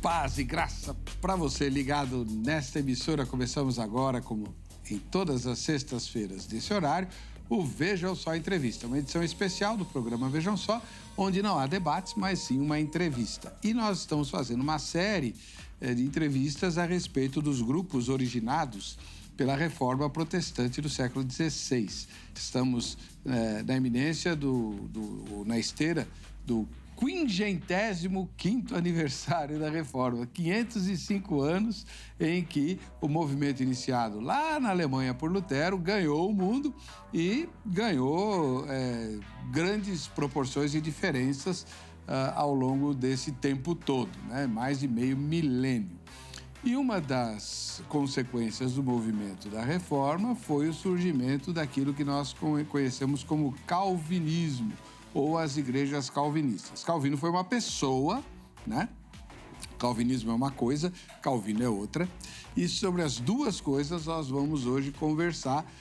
Paz e graça para você ligado nesta emissora. Começamos agora, como em todas as sextas-feiras desse horário, o Vejam Só Entrevista, uma edição especial do programa Vejam Só, onde não há debates, mas sim uma entrevista. E nós estamos fazendo uma série de entrevistas a respeito dos grupos originados pela Reforma Protestante do século XVI. Estamos na eminência, na esteira do 55º aniversário da Reforma, 505 anos em que o movimento iniciado lá na Alemanha por Lutero ganhou o mundo e ganhou grandes proporções e diferenças ao longo desse tempo todo, né? Mais de meio milênio. E uma das consequências do movimento da Reforma foi o surgimento daquilo que nós conhecemos como calvinismo, ou as igrejas calvinistas. Calvino foi uma pessoa, né? Calvinismo é uma coisa, Calvino é outra. E sobre as duas coisas nós vamos hoje conversar,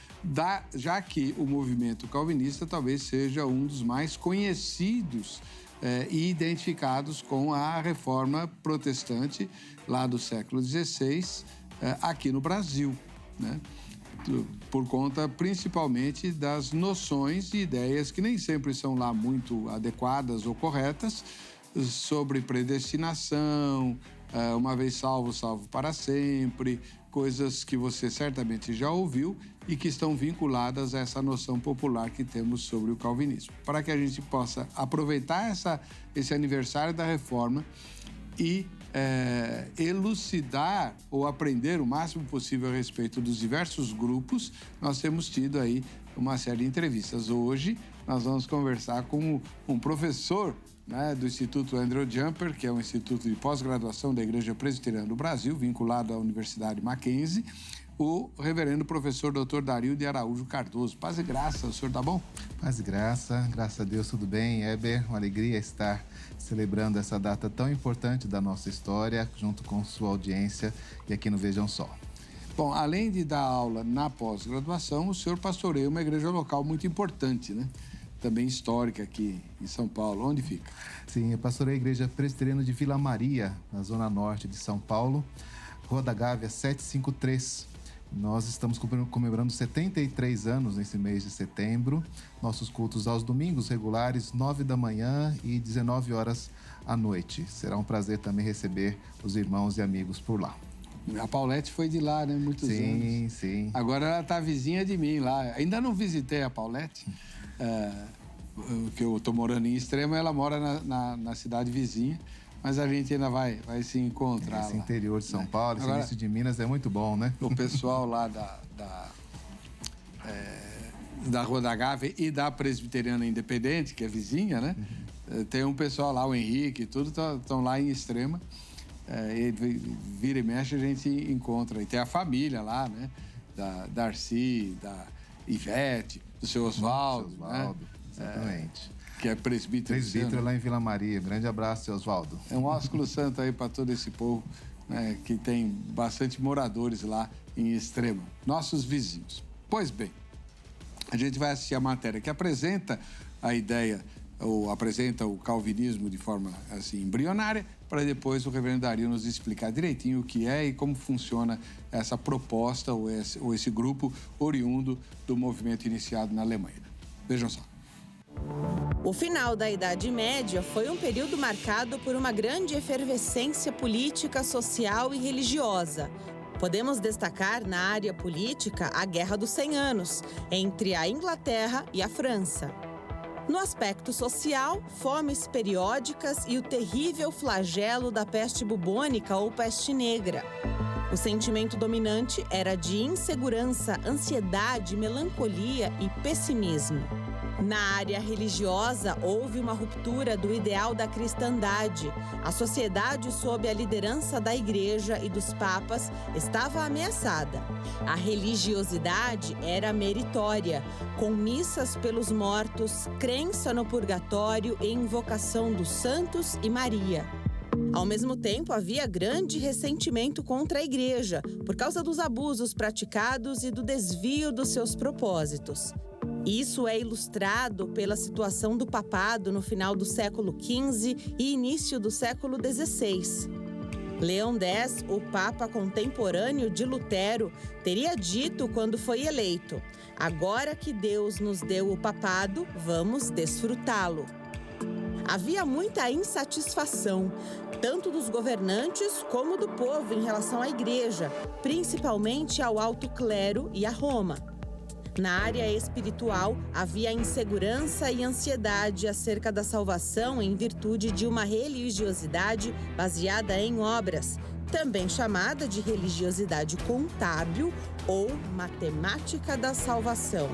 já que o movimento calvinista talvez seja um dos mais conhecidos e identificados com a Reforma Protestante lá do século XVI, aqui no Brasil, né? Por conta principalmente das noções e ideias que nem sempre são lá muito adequadas ou corretas sobre predestinação, uma vez salvo, salvo para sempre, coisas que você certamente já ouviu e que estão vinculadas a essa noção popular que temos sobre o calvinismo. Para que a gente possa aproveitar esse aniversário da Reforma e elucidar ou aprender o máximo possível a respeito dos diversos grupos, nós temos tido aí uma série de entrevistas. Hoje nós vamos conversar com um professor, né, do Instituto Andrew Jumper, que é um instituto de pós-graduação da Igreja Presbiteriana do Brasil, vinculado à Universidade Mackenzie, o reverendo professor Dr. Dario de Araújo Cardoso. Paz e graça, o senhor tá bom? Paz e graça, graças a Deus, tudo bem, Heber? Uma alegria estar celebrando essa data tão importante da nossa história, junto com sua audiência e aqui no Vejam Só. Bom, além de dar aula na pós-graduação, o senhor pastoreia uma igreja local muito importante, né? Também histórica aqui em São Paulo. Onde fica? Sim, eu pastorei a Igreja Presbiteriana de Vila Maria, na zona norte de São Paulo, Rua da Gávea 753. Nós estamos comemorando 73 anos nesse mês de setembro. Nossos cultos aos domingos regulares, 9 da manhã e 19 horas à noite. Será um prazer também receber os irmãos e amigos por lá. A Paulette foi de lá, né? Muitos anos. Sim, sim. Agora ela está vizinha de mim lá. Ainda não visitei a Paulette, que eu estou morando em Extrema, ela mora na cidade vizinha. Mas a gente ainda vai se encontrar esse lá. Interior de São Paulo, esse início de Minas é muito bom, né? O pessoal lá da Rua da Gávea e da Presbiteriana Independente, que é vizinha, né? Tem um pessoal lá, o Henrique e tudo, estão lá em Extrema. E vira e mexe a gente encontra. E tem a família lá, né? Da Darcy, da Ivete, do seu Oswaldo. Oswaldo, né? Exatamente. Que é presbítero. Presbítero lá em Vila Maria. Grande abraço, seu Oswaldo. É um ósculo santo aí para todo esse povo, né, que tem bastante moradores lá em Extrema, nossos vizinhos. Pois bem, a gente vai assistir a matéria que apresenta a ideia, ou apresenta o calvinismo de forma assim embrionária, para depois o reverendo Dario nos explicar direitinho o que é e como funciona essa proposta ou esse grupo oriundo do movimento iniciado na Alemanha. Vejam só. O final da Idade Média foi um período marcado por uma grande efervescência política, social e religiosa. Podemos destacar na área política a Guerra dos 100 Anos, entre a Inglaterra e a França. No aspecto social, fomes periódicas e o terrível flagelo da peste bubônica ou peste negra. O sentimento dominante era de insegurança, ansiedade, melancolia e pessimismo. Na área religiosa, houve uma ruptura do ideal da cristandade. A sociedade, sob a liderança da Igreja e dos papas, estava ameaçada. A religiosidade era meritória, com missas pelos mortos, crença no purgatório e invocação dos santos e Maria. Ao mesmo tempo, havia grande ressentimento contra a Igreja, por causa dos abusos praticados e do desvio dos seus propósitos. Isso é ilustrado pela situação do papado no final do século XV e início do século XVI. Leão X, o papa contemporâneo de Lutero, teria dito quando foi eleito: "Agora que Deus nos deu o papado, vamos desfrutá-lo." Havia muita insatisfação, tanto dos governantes como do povo em relação à igreja, principalmente ao alto clero e a Roma. Na área espiritual, havia insegurança e ansiedade acerca da salvação em virtude de uma religiosidade baseada em obras, também chamada de religiosidade contábil ou matemática da salvação.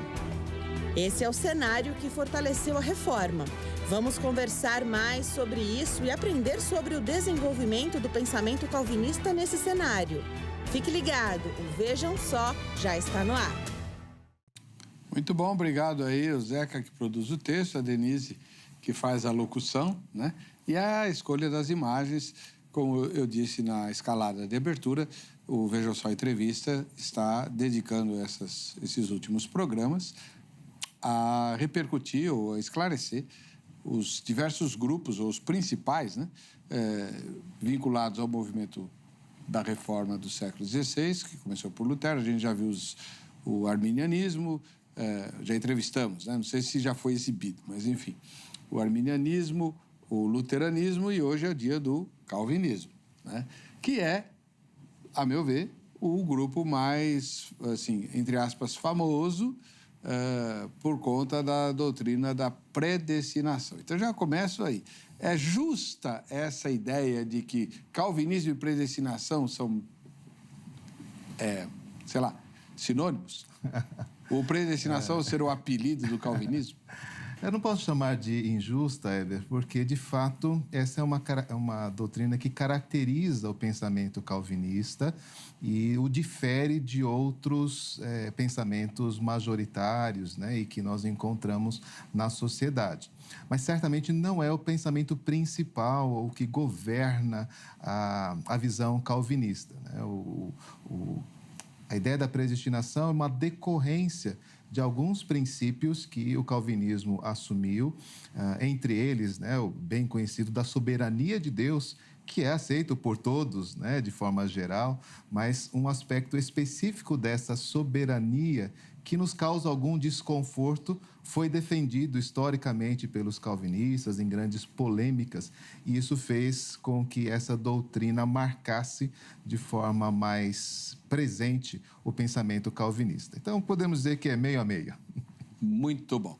Esse é o cenário que fortaleceu a reforma. Vamos conversar mais sobre isso e aprender sobre o desenvolvimento do pensamento calvinista nesse cenário. Fique ligado, o Vejam Só já está no ar. Muito bom, obrigado aí, o Zeca que produz o texto, a Denise que faz a locução, né? E a escolha das imagens, como eu disse na escalada de abertura, o Vejam Só Entrevista está dedicando esses últimos programas a repercutir ou a esclarecer os diversos grupos, ou os principais, né, vinculados ao movimento da reforma do século XVI, que começou por Lutero. A gente já viu o arminianismo, já entrevistamos, né? Não sei se já foi exibido, mas enfim, o arminianismo, o luteranismo e hoje é o dia do calvinismo, né? Que é, a meu ver, o grupo mais, assim, entre aspas, famoso, por conta da doutrina da predestinação. Então, já começo aí. É justa essa ideia de que calvinismo e predestinação são, sei lá, sinônimos? Ou predestinação ser o apelido do calvinismo? Eu não posso chamar de injusta, Éder, porque, de fato, essa é uma doutrina que caracteriza o pensamento calvinista e o difere de outros pensamentos majoritários, né, e que nós encontramos na sociedade. Mas, certamente, não é o pensamento principal ou que governa a visão calvinista, né? A ideia da predestinação é uma decorrência de alguns princípios que o calvinismo assumiu, entre eles, né, o bem conhecido da soberania de Deus, que é aceito por todos, né, de forma geral, mas um aspecto específico dessa soberania que nos causa algum desconforto foi defendido historicamente pelos calvinistas em grandes polêmicas, e isso fez com que essa doutrina marcasse de forma mais presente o pensamento calvinista. Então, podemos dizer que é meio a meio. Muito bom.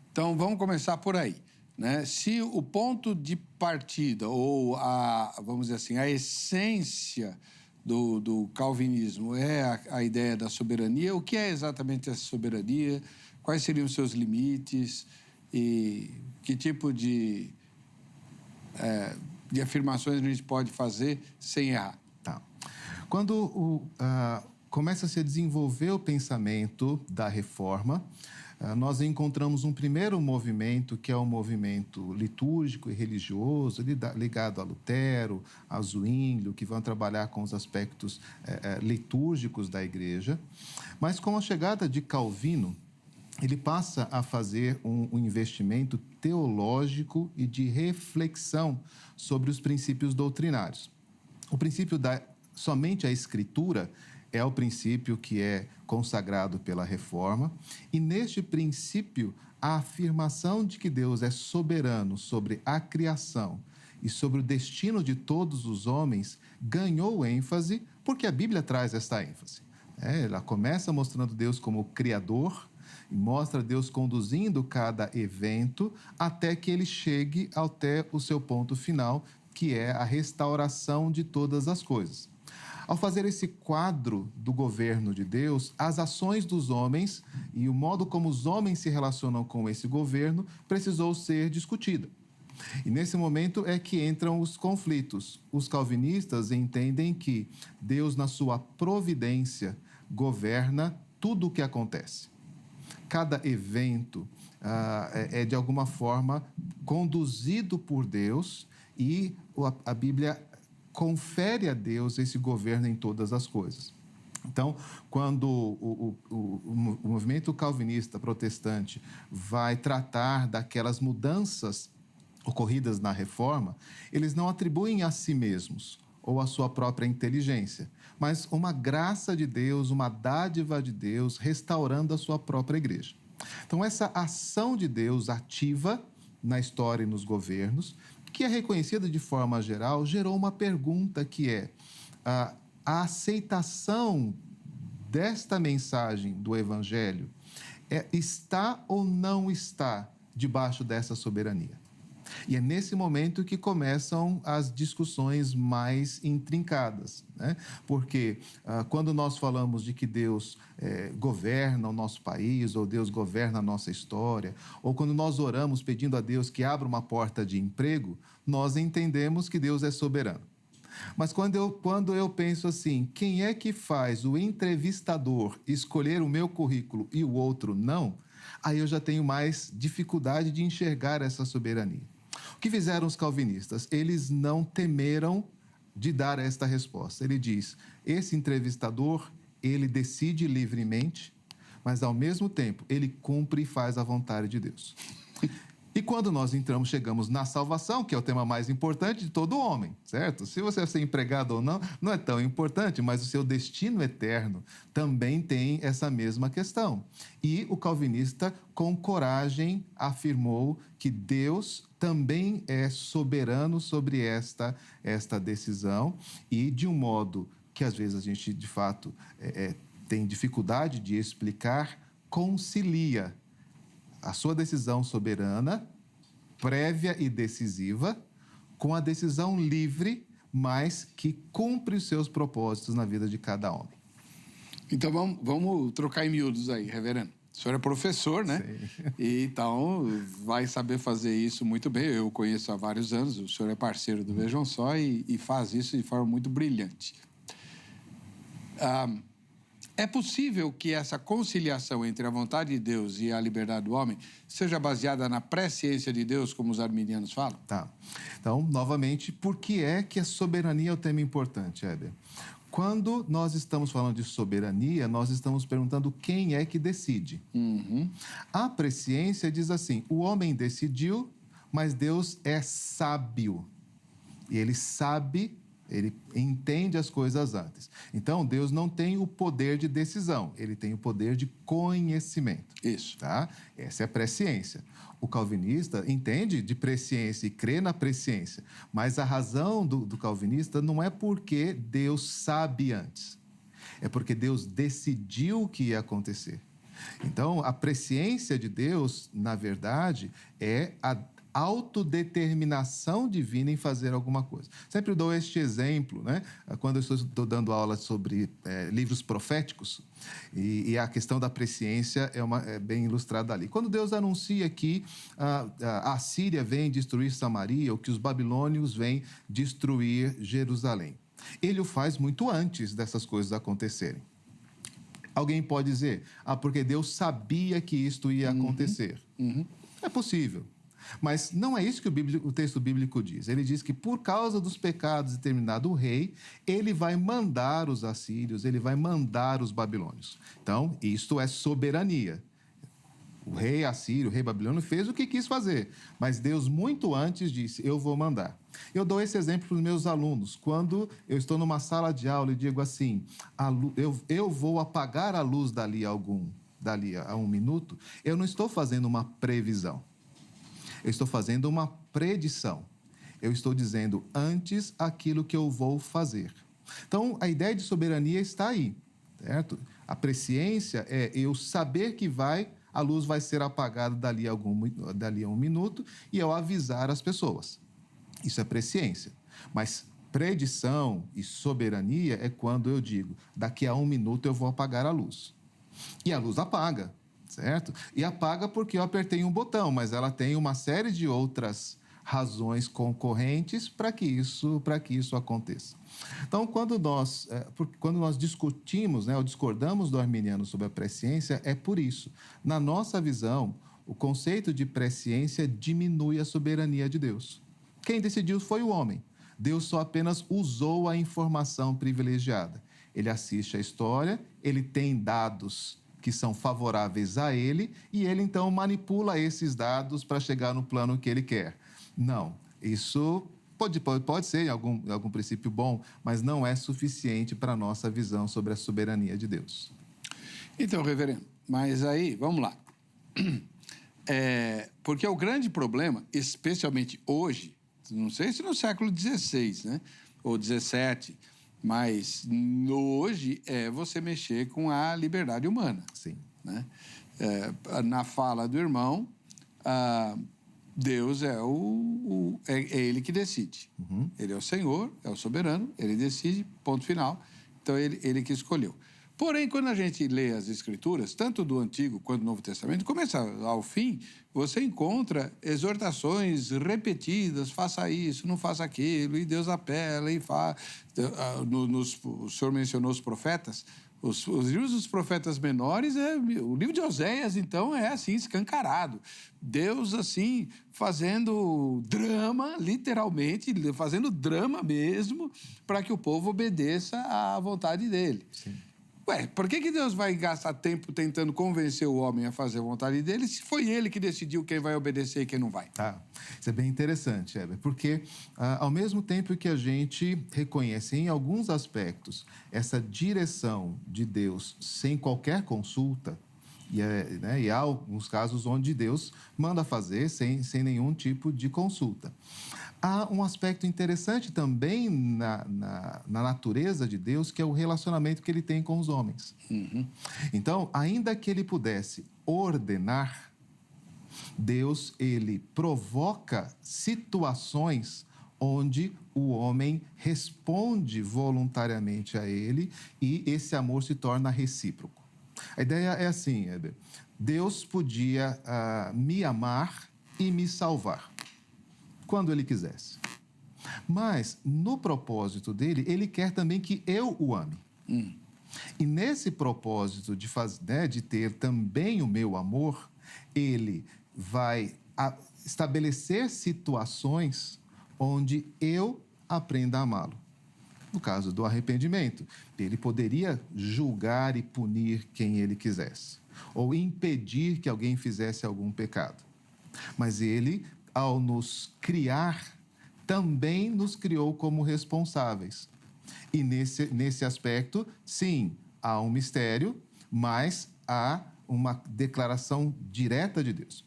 Então, vamos começar por aí, né? Se o ponto de partida, ou vamos dizer assim, a essência do calvinismo é a ideia da soberania, o que é exatamente essa soberania? Quais seriam os seus limites? E que tipo de afirmações a gente pode fazer sem errar? Tá. Quando começa a se desenvolver o pensamento da reforma, nós encontramos um primeiro movimento, que é o movimento litúrgico e religioso, ligado a Lutero, a Zwinglio, que vão trabalhar com os aspectos litúrgicos da igreja. Mas com a chegada de Calvino, ele passa a fazer um investimento teológico e de reflexão sobre os princípios doutrinários. O princípio somente a Escritura é o princípio que é consagrado pela Reforma, e neste princípio, a afirmação de que Deus é soberano sobre a criação e sobre o destino de todos os homens ganhou ênfase porque a Bíblia traz esta ênfase. Ela começa mostrando Deus como Criador e mostra Deus conduzindo cada evento até que ele chegue até o seu ponto final, que é a restauração de todas as coisas. Ao fazer esse quadro do governo de Deus, as ações dos homens e o modo como os homens se relacionam com esse governo precisou ser discutida. E nesse momento é que entram os conflitos. Os calvinistas entendem que Deus, na sua providência, governa tudo o que acontece. Cada evento é, de alguma forma, conduzido por Deus, e a Bíblia confere a Deus esse governo em todas as coisas. Então, quando o movimento calvinista protestante vai tratar daquelas mudanças ocorridas na Reforma, eles não atribuem a si mesmos ou a sua própria inteligência, mas uma graça de Deus, uma dádiva de Deus, restaurando a sua própria igreja. Então, essa ação de Deus ativa na história e nos governos, que é reconhecida de forma geral, gerou uma pergunta que é a aceitação desta mensagem do Evangelho está ou não está debaixo dessa soberania? E é nesse momento que começam as discussões mais intrincadas, né? Porque quando nós falamos de que Deus governa o nosso país, ou Deus governa a nossa história, ou quando nós oramos pedindo a Deus que abra uma porta de emprego, nós entendemos que Deus é soberano. Mas quando eu penso assim, quem é que faz o entrevistador escolher o meu currículo e o outro não, aí eu já tenho mais dificuldade de enxergar essa soberania. O que fizeram os calvinistas? Eles não temeram de dar esta resposta. Ele diz, esse entrevistador, ele decide livremente, mas ao mesmo tempo ele cumpre e faz a vontade de Deus. E quando nós chegamos na salvação, que é o tema mais importante de todo homem, certo? Se você vai ser empregado ou não, não é tão importante, mas o seu destino eterno também tem essa mesma questão. E o calvinista, com coragem, afirmou que Deus também é soberano sobre esta decisão e, de um modo que às vezes a gente, de fato, tem dificuldade de explicar, concilia a sua decisão soberana, prévia e decisiva, com a decisão livre, mas que cumpre os seus propósitos na vida de cada homem. Então, vamos trocar em miúdos aí, reverendo. O senhor é professor, né? Sim. E, então, vai saber fazer isso muito bem. Eu o conheço há vários anos, o senhor é parceiro do Vejam Só e faz isso de forma muito brilhante. É possível que essa conciliação entre a vontade de Deus e a liberdade do homem seja baseada na presciência de Deus, como os arminianos falam? Tá. Então, novamente, por que é que a soberania é o tema importante, Heber? Quando nós estamos falando de soberania, nós estamos perguntando quem é que decide. A presciência diz assim, o homem decidiu, mas Deus é sábio. E ele sabe, ele entende as coisas antes. Então, Deus não tem o poder de decisão, ele tem o poder de conhecimento. Isso. Tá? Essa é a presciência. O calvinista entende de presciência e crê na presciência, mas a razão do calvinista não é porque Deus sabe antes, é porque Deus decidiu o que ia acontecer. Então, a presciência de Deus, na verdade, é a autodeterminação divina em fazer alguma coisa. Sempre dou este exemplo, né? Quando eu estou dando aula sobre livros proféticos, e a questão da presciência é bem ilustrada ali. Quando Deus anuncia que a Síria vem destruir Samaria, ou que os babilônios vêm destruir Jerusalém, ele o faz muito antes dessas coisas acontecerem. Alguém pode dizer, porque Deus sabia que isto ia acontecer. É possível. Mas não é isso que o texto bíblico diz. Ele diz que por causa dos pecados determinados do rei, ele vai mandar os assírios, ele vai mandar os babilônios. Então, isto é soberania. O rei assírio, o rei babilônio fez o que quis fazer, mas Deus muito antes disse, eu vou mandar. Eu dou esse exemplo para os meus alunos. Quando eu estou numa sala de aula e digo assim, eu vou apagar a luz dali a 1 minuto, eu não estou fazendo uma previsão. Eu estou fazendo uma predição. Eu estou dizendo antes aquilo que eu vou fazer. Então, a ideia de soberania está aí, certo? A presciência é eu saber que a luz vai ser apagada dali a 1 minuto e eu avisar as pessoas. Isso é presciência. Mas predição e soberania é quando eu digo, daqui a 1 minuto eu vou apagar a luz. E a luz apaga. Certo? E apaga porque eu apertei um botão, mas ela tem uma série de outras razões concorrentes para que isso aconteça. Então, quando nós discutimos, ou discordamos do arminiano sobre a presciência, é por isso. Na nossa visão, o conceito de presciência diminui a soberania de Deus. Quem decidiu foi o homem. Deus só apenas usou a informação privilegiada. Ele assiste a história, ele tem dados que são favoráveis a ele, e ele, então, manipula esses dados para chegar no plano que ele quer. Não, isso Pode ser algum princípio bom, mas não é suficiente para a nossa visão sobre a soberania de Deus. Então, reverendo, mas aí, vamos lá. Porque o grande problema, especialmente hoje, não sei se no século XVI, né? Ou XVII, mas hoje é você mexer com a liberdade humana. Sim. Né? Na fala do irmão, Deus é ele que decide. Uhum. Ele é o Senhor, é o soberano, ele decide, ponto final. Então, ele que escolheu. Porém, quando a gente lê as Escrituras, tanto do Antigo quanto do Novo Testamento, começa ao fim, você encontra exortações repetidas, faça isso, não faça aquilo, e Deus apela e fala. O senhor mencionou os profetas. Os livros dos profetas menores, o livro de Oséias, então, é assim, escancarado. Deus, assim, fazendo drama, literalmente, fazendo drama mesmo, para que o povo obedeça à vontade dele. Sim. Por que Deus vai gastar tempo tentando convencer o homem a fazer a vontade dele se foi ele que decidiu quem vai obedecer e quem não vai? Isso é bem interessante, Heber, porque ao mesmo tempo que a gente reconhece em alguns aspectos essa direção de Deus sem qualquer consulta, e há alguns casos onde Deus manda fazer sem nenhum tipo de consulta. Há um aspecto interessante também na natureza de Deus, que é o relacionamento que ele tem com os homens. Uhum. Então, ainda que ele pudesse ordenar, Deus, ele provoca situações onde o homem responde voluntariamente a ele e esse amor se torna recíproco. A ideia é assim, Heber. Deus podia me amar e me salvar quando ele quisesse. Mas, no propósito dele, ele quer também que eu o ame. E nesse propósito de ter também o meu amor, ele vai estabelecer situações onde eu aprenda a amá-lo. No caso do arrependimento, ele poderia julgar e punir quem ele quisesse, ou impedir que alguém fizesse algum pecado. Mas ele, ao nos criar, também nos criou como responsáveis. E nesse aspecto, sim, há um mistério, mas há uma declaração direta de Deus.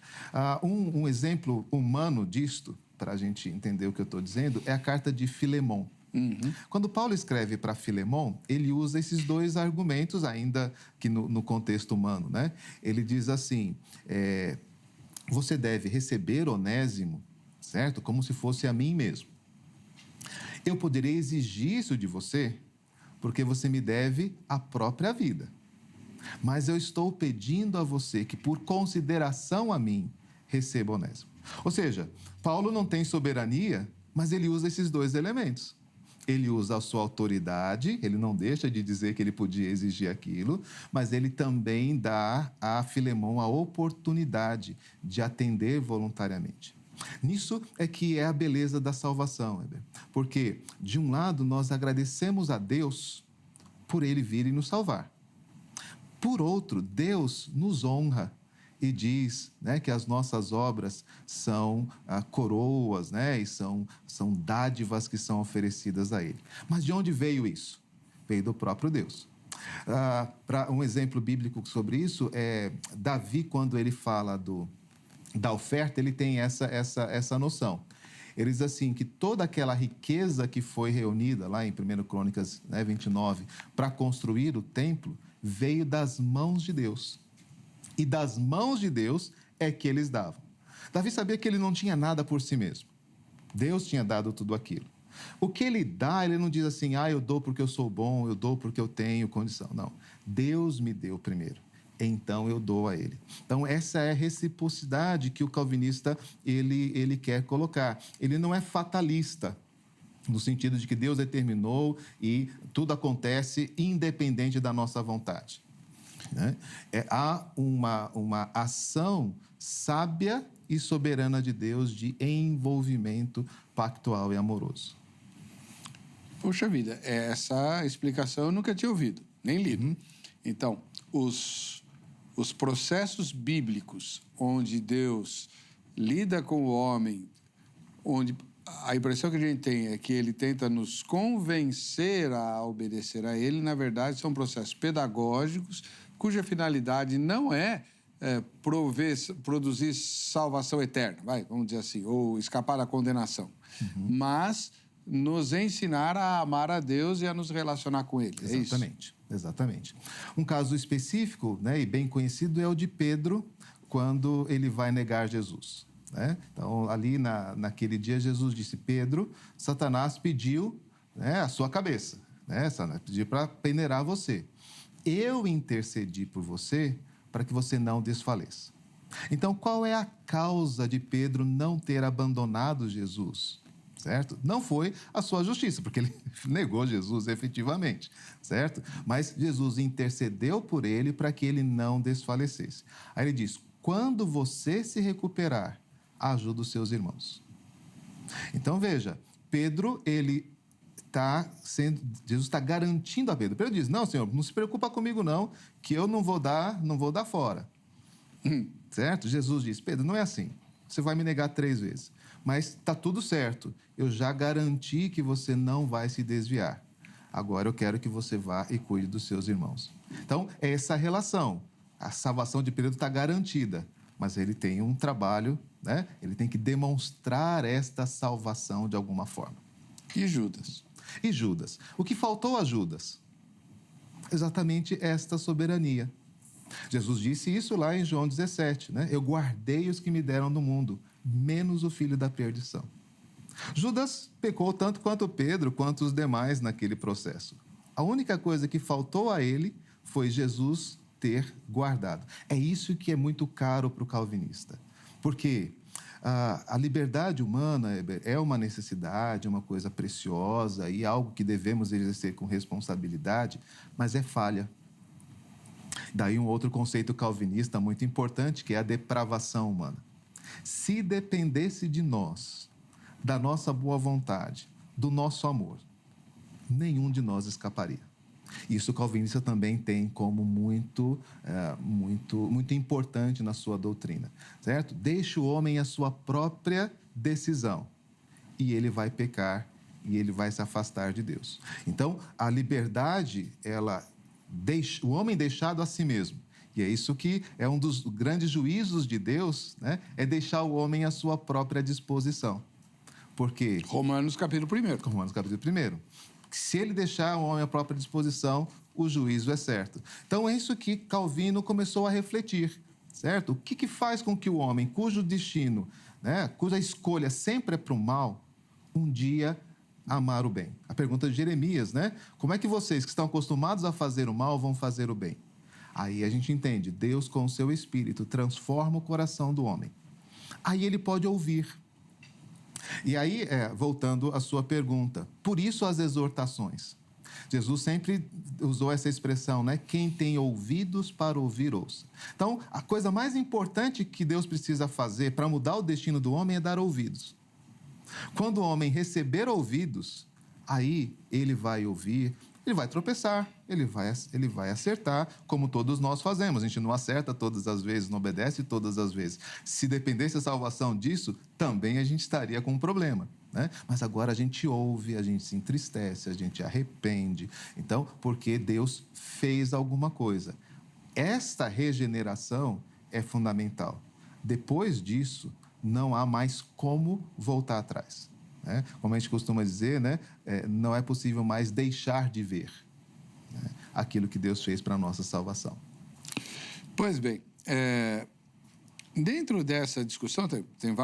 Um exemplo humano disto, para a gente entender o que eu estou dizendo, é a carta de Filemon. Uhum. Quando Paulo escreve para Filemon, ele usa esses dois argumentos, ainda que no contexto humano, né? Ele diz assim, você deve receber Onésimo, certo? Como se fosse a mim mesmo. Eu poderei exigir isso de você, porque você me deve a própria vida. Mas eu estou pedindo a você que, por consideração a mim, receba Onésimo. Ou seja, Paulo não tem soberania, mas ele usa esses dois elementos. Ele usa a sua autoridade, ele não deixa de dizer que ele podia exigir aquilo, mas ele também dá a Filemon a oportunidade de atender voluntariamente. Nisso é que é a beleza da salvação, Heber. Porque, de um lado, nós agradecemos a Deus por ele vir e nos salvar. Por outro, Deus nos honra e diz, né, que as nossas obras são coroas, né, e são dádivas que são oferecidas a Ele. Mas de onde veio isso? Veio do próprio Deus. Para um exemplo bíblico sobre isso, Davi, quando ele fala da oferta, ele tem essa noção. Ele diz assim, que toda aquela riqueza que foi reunida lá em 1 Crônicas 29, para construir o templo, veio das mãos de Deus. E das mãos de Deus é que eles davam. Davi sabia que ele não tinha nada por si mesmo. Deus tinha dado tudo aquilo. O que ele dá, ele não diz assim, eu dou porque eu sou bom, eu dou porque eu tenho condição. Não, Deus me deu primeiro, então eu dou a ele. Então essa é a reciprocidade que o calvinista ele quer colocar. Ele não é fatalista, no sentido de que Deus determinou e tudo acontece independente da nossa vontade. Né? Há uma ação sábia e soberana de Deus de envolvimento pactual e amoroso. Poxa vida, essa explicação eu nunca tinha ouvido, nem lido. Então, os processos bíblicos onde Deus lida com o homem, onde a impressão que a gente tem é que ele tenta nos convencer a obedecer a ele. Na verdade, são processos pedagógicos cuja finalidade não é produzir salvação eterna, vamos dizer assim, ou escapar da condenação, mas nos ensinar a amar a Deus e a nos relacionar com Ele. Exatamente, exatamente. Um caso específico, né, e bem conhecido é o de Pedro, quando ele vai negar Jesus. Né? Então, ali naquele dia, Jesus disse: Pedro, Satanás pediu, né, a sua cabeça, né? Pediu para peneirar você. Eu intercedi por você para que você não desfaleça. Então, qual é a causa de Pedro não ter abandonado Jesus? Certo? Não foi a sua justiça, porque ele negou Jesus efetivamente, certo? Mas Jesus intercedeu por ele para que ele não desfalecesse. Aí ele diz: quando você se recuperar, ajuda os seus irmãos. Então, veja, Pedro, Jesus está garantindo a Pedro. Pedro diz: não, Senhor, não se preocupa comigo não, que eu não vou dar fora. Certo? Jesus diz: Pedro, não é assim. Você vai me negar 3 vezes. Mas está tudo certo. Eu já garanti que você não vai se desviar. Agora eu quero que você vá e cuide dos seus irmãos. Então, é essa relação. A salvação de Pedro está garantida, mas ele tem um trabalho, né? Ele tem que demonstrar esta salvação de alguma forma. E Judas? E Judas? O que faltou a Judas? Exatamente esta soberania. Jesus disse isso lá em João 17, né? Eu guardei os que me deram do mundo, menos o filho da perdição. Judas pecou tanto quanto Pedro, quanto os demais naquele processo. A única coisa que faltou a ele foi Jesus ter guardado. É isso que é muito caro para o calvinista. Porque a liberdade humana é uma necessidade, uma coisa preciosa e algo que devemos exercer com responsabilidade, mas é falha. Daí um outro conceito calvinista muito importante, que é a depravação humana. Se dependesse de nós, da nossa boa vontade, do nosso amor, nenhum de nós escaparia. Isso o calvinista também tem como muito importante na sua doutrina, certo? Deixa o homem a sua própria decisão e ele vai pecar e ele vai se afastar de Deus. Então, a liberdade, o homem deixado a si mesmo. E é isso que é um dos grandes juízos de Deus, né? É deixar o homem à sua própria disposição. Porque... Romanos capítulo 1. Romanos capítulo 1. Se ele deixar o homem à própria disposição, o juízo é certo. Então, é isso que Calvino começou a refletir, certo? O que faz com que o homem, cujo destino, né, cuja escolha sempre é para o mal, um dia amar o bem? A pergunta de Jeremias, né? Como é que vocês que estão acostumados a fazer o mal vão fazer o bem? Aí a gente entende, Deus com o seu Espírito transforma o coração do homem. Aí ele pode ouvir. E aí, voltando à sua pergunta, por isso as exortações. Jesus sempre usou essa expressão, né? Quem tem ouvidos para ouvir, ouça. Então, a coisa mais importante que Deus precisa fazer para mudar o destino do homem é dar ouvidos. Quando o homem receber ouvidos, aí ele vai ouvir, ele vai tropeçar, ele vai acertar, como todos nós fazemos. A gente não acerta todas as vezes, não obedece todas as vezes. Se dependesse a salvação disso, também a gente estaria com um problema, né? Mas agora a gente ouve, a gente se entristece, a gente arrepende. Então, porque Deus fez alguma coisa. Esta regeneração é fundamental. Depois disso, não há mais como voltar atrás. Como a gente costuma dizer, né? Não é possível mais deixar de ver, né, aquilo que Deus fez para a nossa salvação. Pois bem, dentro dessa discussão, tem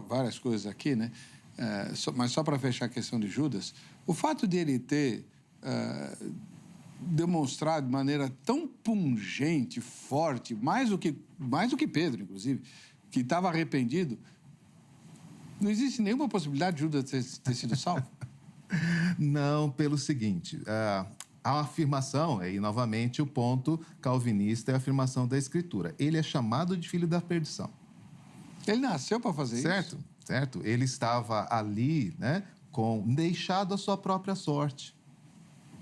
várias coisas aqui, né? Mas só para fechar a questão de Judas, o fato de ele ter demonstrado de maneira tão pungente, forte, mais do que Pedro, inclusive, que estava arrependido, não existe nenhuma possibilidade de Judas ter sido salvo? Não, pelo seguinte, a afirmação, e novamente o ponto calvinista é a afirmação da Escritura. Ele é chamado de filho da perdição. Ele nasceu para fazer isso? Certo. Ele estava ali, né, deixado à sua própria sorte.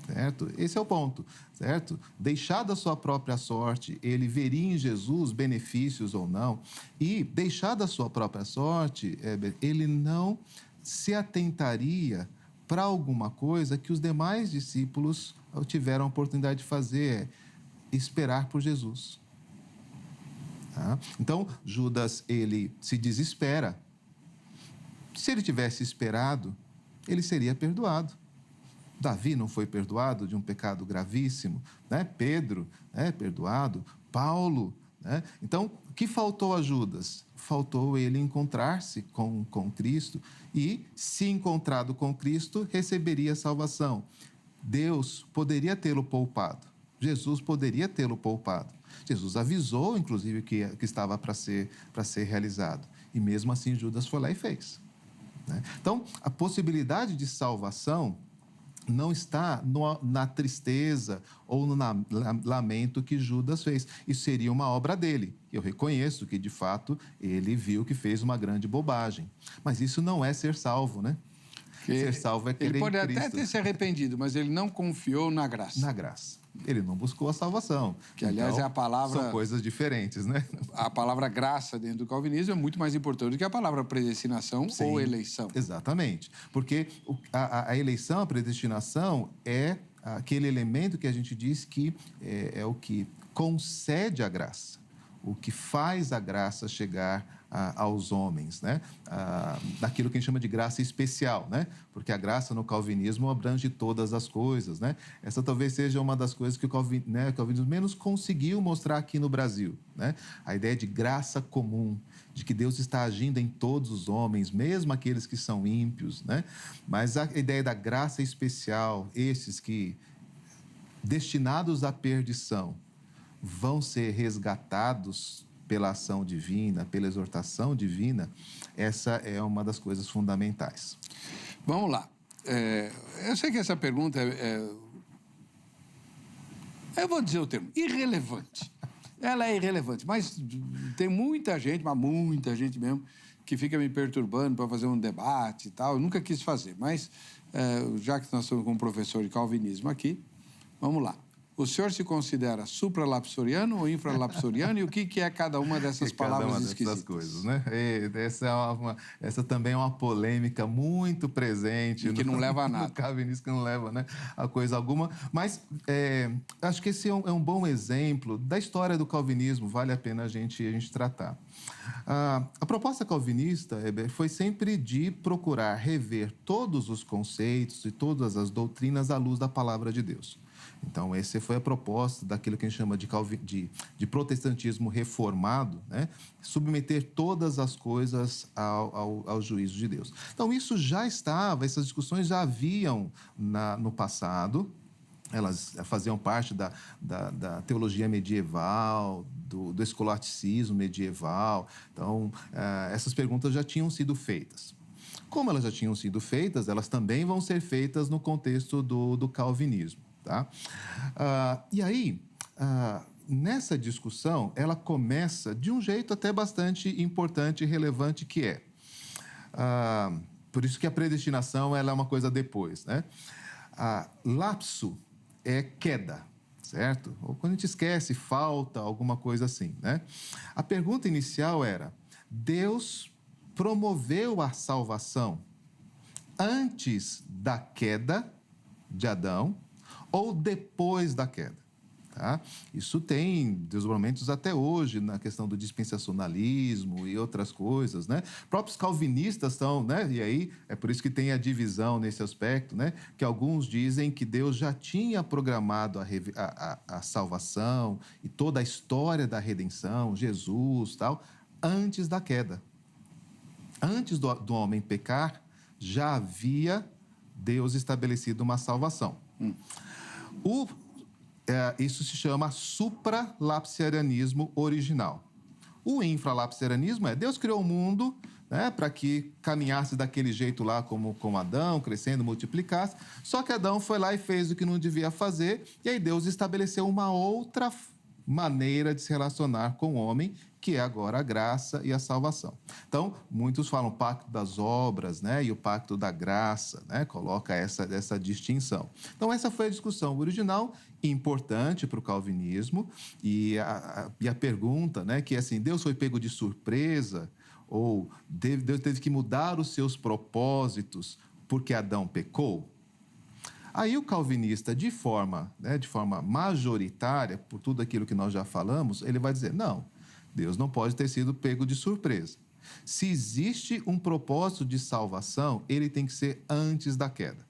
Certo? Esse é o ponto, certo? Deixado a sua própria sorte, ele veria em Jesus benefícios ou não, e deixado a sua própria sorte, ele não se atentaria para alguma coisa que os demais discípulos tiveram a oportunidade de fazer, esperar por Jesus. Tá? Então, Judas, ele se desespera. Se ele tivesse esperado, ele seria perdoado. Davi não foi perdoado de um pecado gravíssimo, né? Pedro, perdoado. Paulo, né? Então, o que faltou a Judas? Faltou ele encontrar-se com Cristo e, se encontrado com Cristo, receberia salvação. Deus poderia tê-lo poupado. Jesus poderia tê-lo poupado. Jesus avisou, inclusive, que estava para ser realizado. E mesmo assim, Judas foi lá e fez. Né? Então, a possibilidade de salvação não está na tristeza ou no lamento que Judas fez. Isso seria uma obra dele. Eu reconheço que, de fato, ele viu que fez uma grande bobagem. Mas isso não é ser salvo, né? Ser salvo é crer em Cristo. Ele pode até ter se arrependido, mas ele não confiou na graça. Na graça. Ele não buscou a salvação. Que, aliás, então, é a palavra... São coisas diferentes, né? A palavra graça dentro do calvinismo é muito mais importante do que a palavra predestinação. Sim, ou eleição. Exatamente. Porque a eleição, a predestinação é aquele elemento que a gente diz que é o que concede a graça, o que faz a graça chegar aos homens, né? Daquilo que a gente chama de graça especial, né? Porque a graça no calvinismo abrange todas as coisas, né? Essa talvez seja uma das coisas que o calvinismo menos conseguiu mostrar aqui no Brasil, né? A ideia de graça comum, de que Deus está agindo em todos os homens, mesmo aqueles que são ímpios, né? Mas a ideia da graça especial, esses que, destinados à perdição, vão ser resgatados pela ação divina, pela exortação divina, essa é uma das coisas fundamentais. Vamos lá. Eu sei que essa pergunta eu vou dizer o termo, irrelevante. Ela é irrelevante, mas tem muita gente, mas muita gente mesmo, que fica me perturbando para fazer um debate e tal. Eu nunca quis fazer, mas já que nós estamos com um professor de calvinismo aqui, vamos lá. O senhor se considera supralapsoriano ou infralapsoriano? E o que é cada uma dessas palavras esquisitas? Coisas, né? Essa também é uma polêmica muito presente. E que não leva a nada. No calvinismo, que não leva, né, a coisa alguma. Mas acho que esse é um bom exemplo da história do calvinismo. Vale a pena a gente tratar. A proposta calvinista foi sempre de procurar rever todos os conceitos e todas as doutrinas à luz da palavra de Deus. Então, essa foi a proposta daquilo que a gente chama de protestantismo reformado, né? Submeter todas as coisas ao juízo de Deus. Então, isso já estava, essas discussões já haviam no passado, elas faziam parte da teologia medieval, do escolasticismo medieval. Então, essas perguntas já tinham sido feitas. Como elas já tinham sido feitas, elas também vão ser feitas no contexto do calvinismo. Tá? E aí, nessa discussão, ela começa de um jeito até bastante importante e relevante, que é... por isso que a predestinação ela é uma coisa depois, né? Lapso é queda, certo? Ou quando a gente esquece, falta, alguma coisa assim, né? A pergunta inicial era, Deus promoveu a salvação antes da queda de Adão ou depois da queda? Tá? Isso tem desdobramentos até hoje na questão do dispensacionalismo e outras coisas, né? Próprios calvinistas estão, né? E aí é por isso que tem a divisão nesse aspecto, né? Que alguns dizem que Deus já tinha programado a salvação e toda a história da redenção, Jesus, tal, antes da queda. Antes do homem pecar, já havia Deus estabelecido uma salvação. Isso se chama supralapsarianismo original. O infralapsarianismo Deus criou o mundo, né, para que caminhasse daquele jeito lá como Adão, crescendo, multiplicasse. Só que Adão foi lá e fez o que não devia fazer, e aí Deus estabeleceu uma outra maneira de se relacionar com o homem, que é agora a graça e a salvação. Então, muitos falam pacto das obras, né, e o pacto da graça, né, coloca essa distinção. Então, essa foi a discussão original, importante para o calvinismo, e a pergunta, né, que é assim, Deus foi pego de surpresa, ou Deus teve que mudar os seus propósitos porque Adão pecou? Aí o calvinista, de forma majoritária, por tudo aquilo que nós já falamos, ele vai dizer, não, Deus não pode ter sido pego de surpresa. Se existe um propósito de salvação, ele tem que ser antes da queda.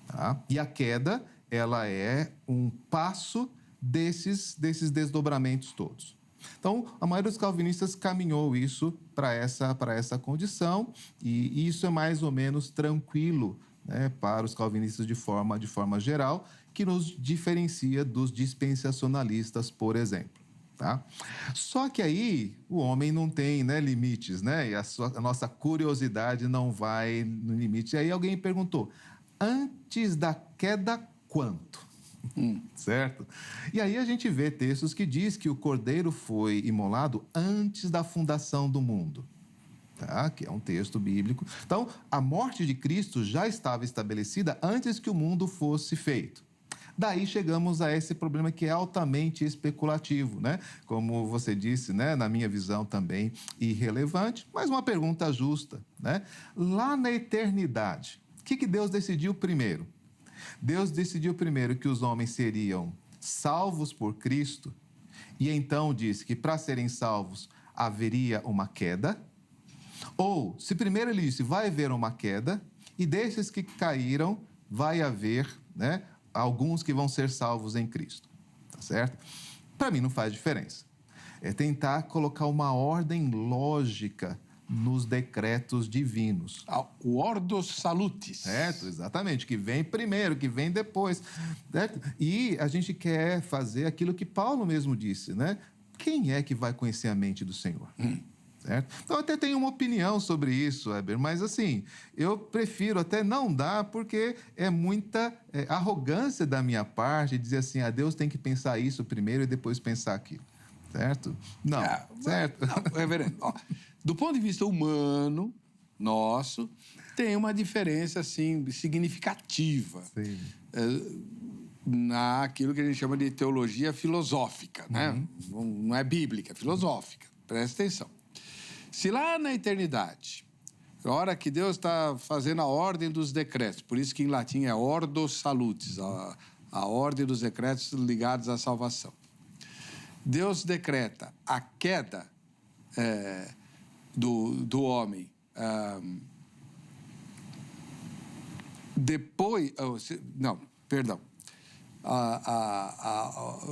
Tá? E a queda, ela é um passo desses desdobramentos todos. Então, a maioria dos calvinistas caminhou isso para essa condição, e isso é mais ou menos tranquilo, né, para os calvinistas de forma geral, que nos diferencia dos dispensacionalistas, por exemplo. Tá? Só que aí o homem não tem, né, limites, né? E a nossa curiosidade não vai no limite. E aí alguém perguntou, antes da queda, quanto? Certo? E aí a gente vê textos que diz que o cordeiro foi imolado antes da fundação do mundo. Tá? Que é um texto bíblico. Então, a morte de Cristo já estava estabelecida antes que o mundo fosse feito. Daí chegamos a esse problema que é altamente especulativo, né? Como você disse, né? Na minha visão também irrelevante, mas uma pergunta justa, né? Lá na eternidade, o que Deus decidiu primeiro? Deus decidiu primeiro que os homens seriam salvos por Cristo, e então disse que para serem salvos haveria uma queda. Ou, se primeiro ele disse, vai haver uma queda, e desses que caíram, vai haver, né, alguns que vão ser salvos em Cristo. Tá certo? Para mim não faz diferença. É tentar colocar uma ordem lógica nos decretos divinos. O ordo salutis. Certo, exatamente, que vem primeiro, que vem depois. Certo? E a gente quer fazer aquilo que Paulo mesmo disse, né? Quem é que vai conhecer a mente do Senhor? Certo? Então, eu até tenho uma opinião sobre isso, Weber, mas assim, eu prefiro até não dar, porque é muita arrogância da minha parte dizer assim, Deus tem que pensar isso primeiro e depois pensar aquilo. Certo? Não, certo? Não, reverendo, do ponto de vista humano, nosso, tem uma diferença, assim, significativa. Sim. Naquilo que a gente chama de teologia filosófica, né? Não é bíblica, é filosófica. Presta atenção. Se lá na eternidade, a hora que Deus está fazendo a ordem dos decretos, por isso que em latim é ordo salutis, a ordem dos decretos ligados à salvação. Deus decreta a queda do homem depois... Não, perdão.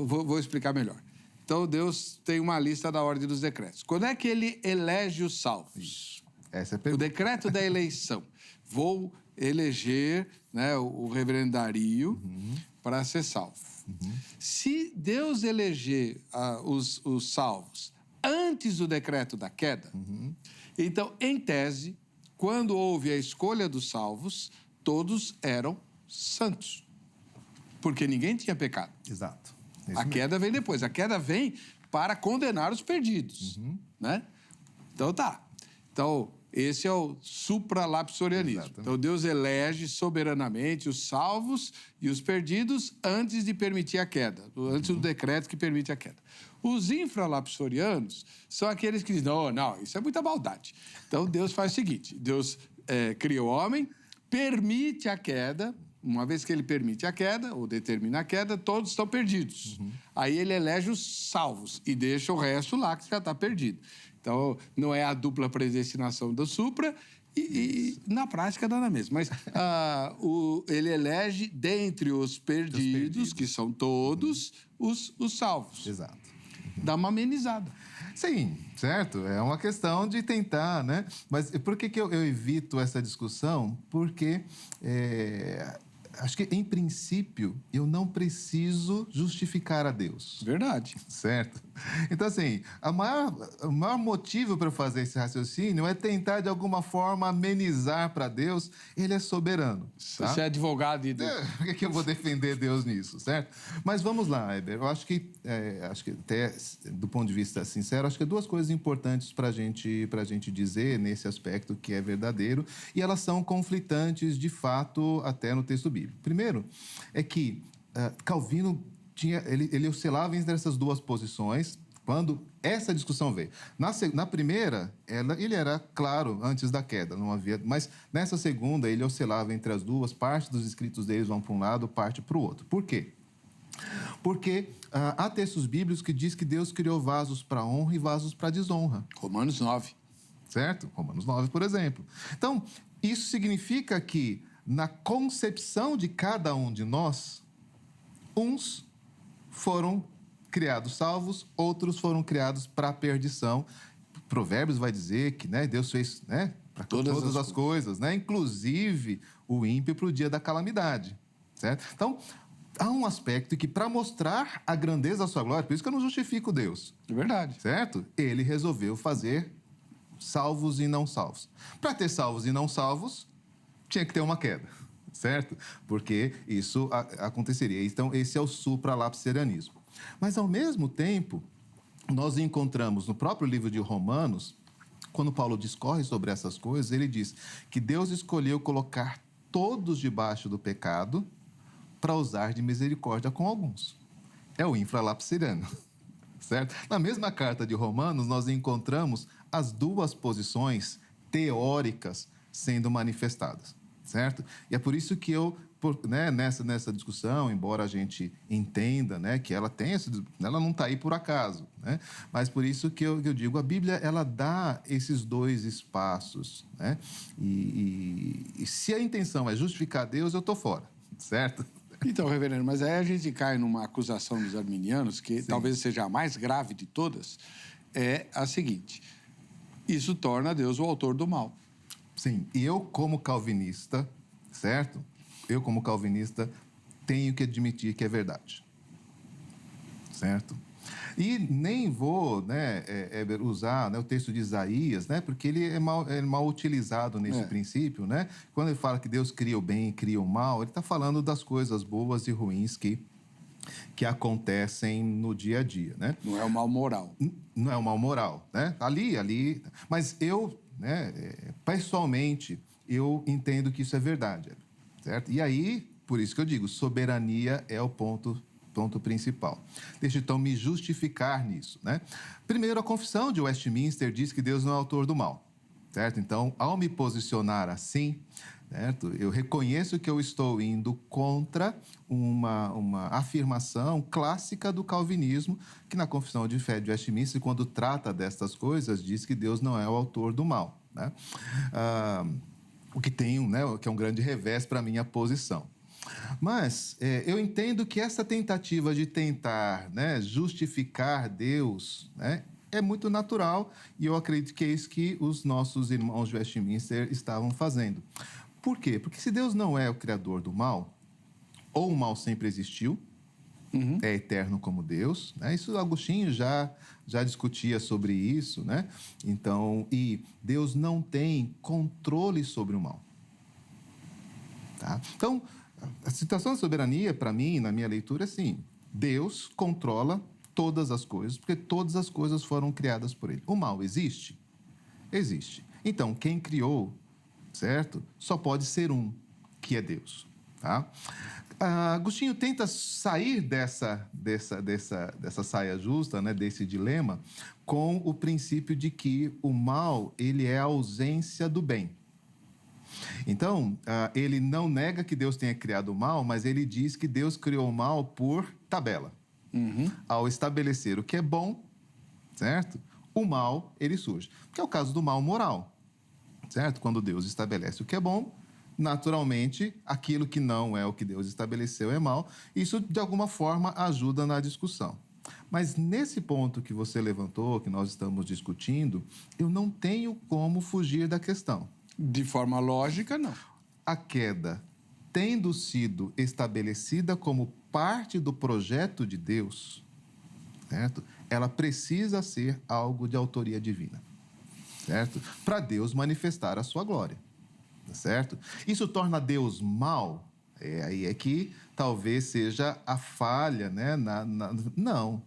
Vou explicar melhor. Então, Deus tem uma lista da ordem dos decretos. Quando é que ele elege os salvos? Essa é a pergunta. O decreto da eleição. Vou eleger, né, o reverendario para ser salvo. Se Deus eleger os salvos antes do decreto da queda, então, em tese, quando houve a escolha dos salvos, todos eram santos. Porque ninguém tinha pecado. Exato. A queda vem depois. A queda vem para condenar os perdidos, né? Então, tá. Então, esse é o supralapsorianismo. Exatamente. Então, Deus elege soberanamente os salvos e os perdidos antes de permitir a queda, antes do decreto que permite a queda. Os infralapsorianos são aqueles que dizem, não, isso é muita maldade. Então, Deus faz o seguinte, Deus cria o homem, permite a queda. Uma vez que ele permite a queda, ou determina a queda, todos estão perdidos. Aí ele elege os salvos e deixa o resto lá que já está perdido. Então, não é a dupla predestinação do supra e na prática dá na mesma. Mas ele elege dentre os perdidos, que são todos, os salvos. Exato. Dá uma amenizada. Sim, certo? É uma questão de tentar, né? Mas por que eu evito essa discussão? Porque acho que, em princípio, eu não preciso justificar a Deus. Verdade. Certo? Então, assim, o maior motivo para eu fazer esse raciocínio é tentar, de alguma forma, amenizar para Deus. Ele é soberano. Tá? Você é advogado e... Por que eu vou defender Deus nisso, certo? Mas vamos lá, Heber. Eu acho que até, do ponto de vista sincero, acho que duas coisas importantes para a gente dizer nesse aspecto que é verdadeiro, e elas são conflitantes, de fato, até no texto bíblico. Primeiro, é que Calvino ele oscilava entre essas duas posições, Quando essa discussão veio. Na primeira, ele era claro antes da queda, não havia. Mas nessa segunda, ele oscilava entre as duas. Parte dos escritos deles vão para um lado, parte para o outro. Por quê? Porque há textos bíblicos que diz que Deus criou vasos para honra e vasos para desonra. Romanos 9. Certo? Romanos 9, por exemplo. Então, isso significa que na concepção de cada um de nós, uns foram criados salvos, outros foram criados para a perdição. Provérbios vai dizer que, né, Deus fez, né, para todas as coisas, né, inclusive o ímpio para o dia da calamidade. Certo? Então, há um aspecto que, para mostrar a grandeza da sua glória, por isso que eu não justifico Deus. É verdade. Certo? Ele resolveu fazer salvos e não salvos. Para ter salvos e não salvos, tinha que ter uma queda, certo? Porque isso aconteceria. Então, esse é o supralapsarianismo. Mas, ao mesmo tempo, nós encontramos no próprio livro de Romanos, quando Paulo discorre sobre essas coisas, ele diz que Deus escolheu colocar todos debaixo do pecado para usar de misericórdia com alguns. É o infralapsariano, certo? Na mesma carta de Romanos, nós encontramos as duas posições teóricas sendo manifestadas, certo? E é por isso que eu, nessa discussão, embora a gente entenda, né, que ela não está aí por acaso, né? Mas por isso que eu digo, a Bíblia, ela dá esses dois espaços, né? E se a intenção é justificar Deus, eu estou fora, certo? Então, reverendo, mas aí a gente cai numa acusação dos arminianos, que talvez seja a mais grave de todas, é a seguinte: isso torna Deus o autor do mal. Sim, e eu como calvinista, certo? Eu como calvinista tenho que admitir que é verdade, certo? E nem vou, né, usar, né, o texto de Isaías, né, porque ele é mal utilizado nesse princípio, né? Quando ele fala que Deus cria o bem e cria o mal, ele está falando das coisas boas e ruins que acontecem no dia a dia, né? Não é o mal moral. Não é o mal moral, né? Ali. Mas eu, né, pessoalmente, eu entendo que isso é verdade, certo? E aí, por isso que eu digo, soberania é o ponto principal. Deixa então me justificar nisso, né? Primeiro, a confissão de Westminster diz que Deus não é autor do mal, certo? Então, ao me posicionar assim, certo? Eu reconheço que eu estou indo contra uma afirmação clássica do calvinismo, que na confissão de fé de Westminster, quando trata destas coisas, diz que Deus não é o autor do mal, né? O que tem, né, que é um grande revés para a minha posição. Mas eu entendo que essa tentativa de tentar, né, justificar Deus, né, é muito natural, e eu acredito que é isso que os nossos irmãos de Westminster estavam fazendo. Por quê? Porque se Deus não é o criador do mal, ou o mal sempre existiu, é eterno como Deus, né? Isso Agostinho já discutia sobre isso, né? Então, e Deus não tem controle sobre o mal. Tá? Então, a situação da soberania, para mim, na minha leitura, é assim: Deus controla todas as coisas, porque todas as coisas foram criadas por Ele. O mal existe? Existe. Então, quem criou, certo? Só pode ser um, que é Deus. Tá? Agostinho tenta sair dessa saia justa, né, desse dilema, com o princípio de que o mal, ele é a ausência do bem. Então, ele não nega que Deus tenha criado o mal, mas ele diz que Deus criou o mal por tabela. Ao estabelecer o que é bom, certo? O mal, ele surge. Que é o caso do mal moral, certo? Quando Deus estabelece o que é bom, naturalmente, aquilo que não é o que Deus estabeleceu é mal. Isso, de alguma forma, ajuda na discussão. Mas nesse ponto que você levantou, que nós estamos discutindo, eu não tenho como fugir da questão. De forma lógica, não. A queda, tendo sido estabelecida como parte do projeto de Deus, certo? Ela precisa ser algo de autoria divina, certo? Para Deus manifestar a sua glória, certo? Isso torna Deus mau? Aí é que talvez seja a falha, né? Não.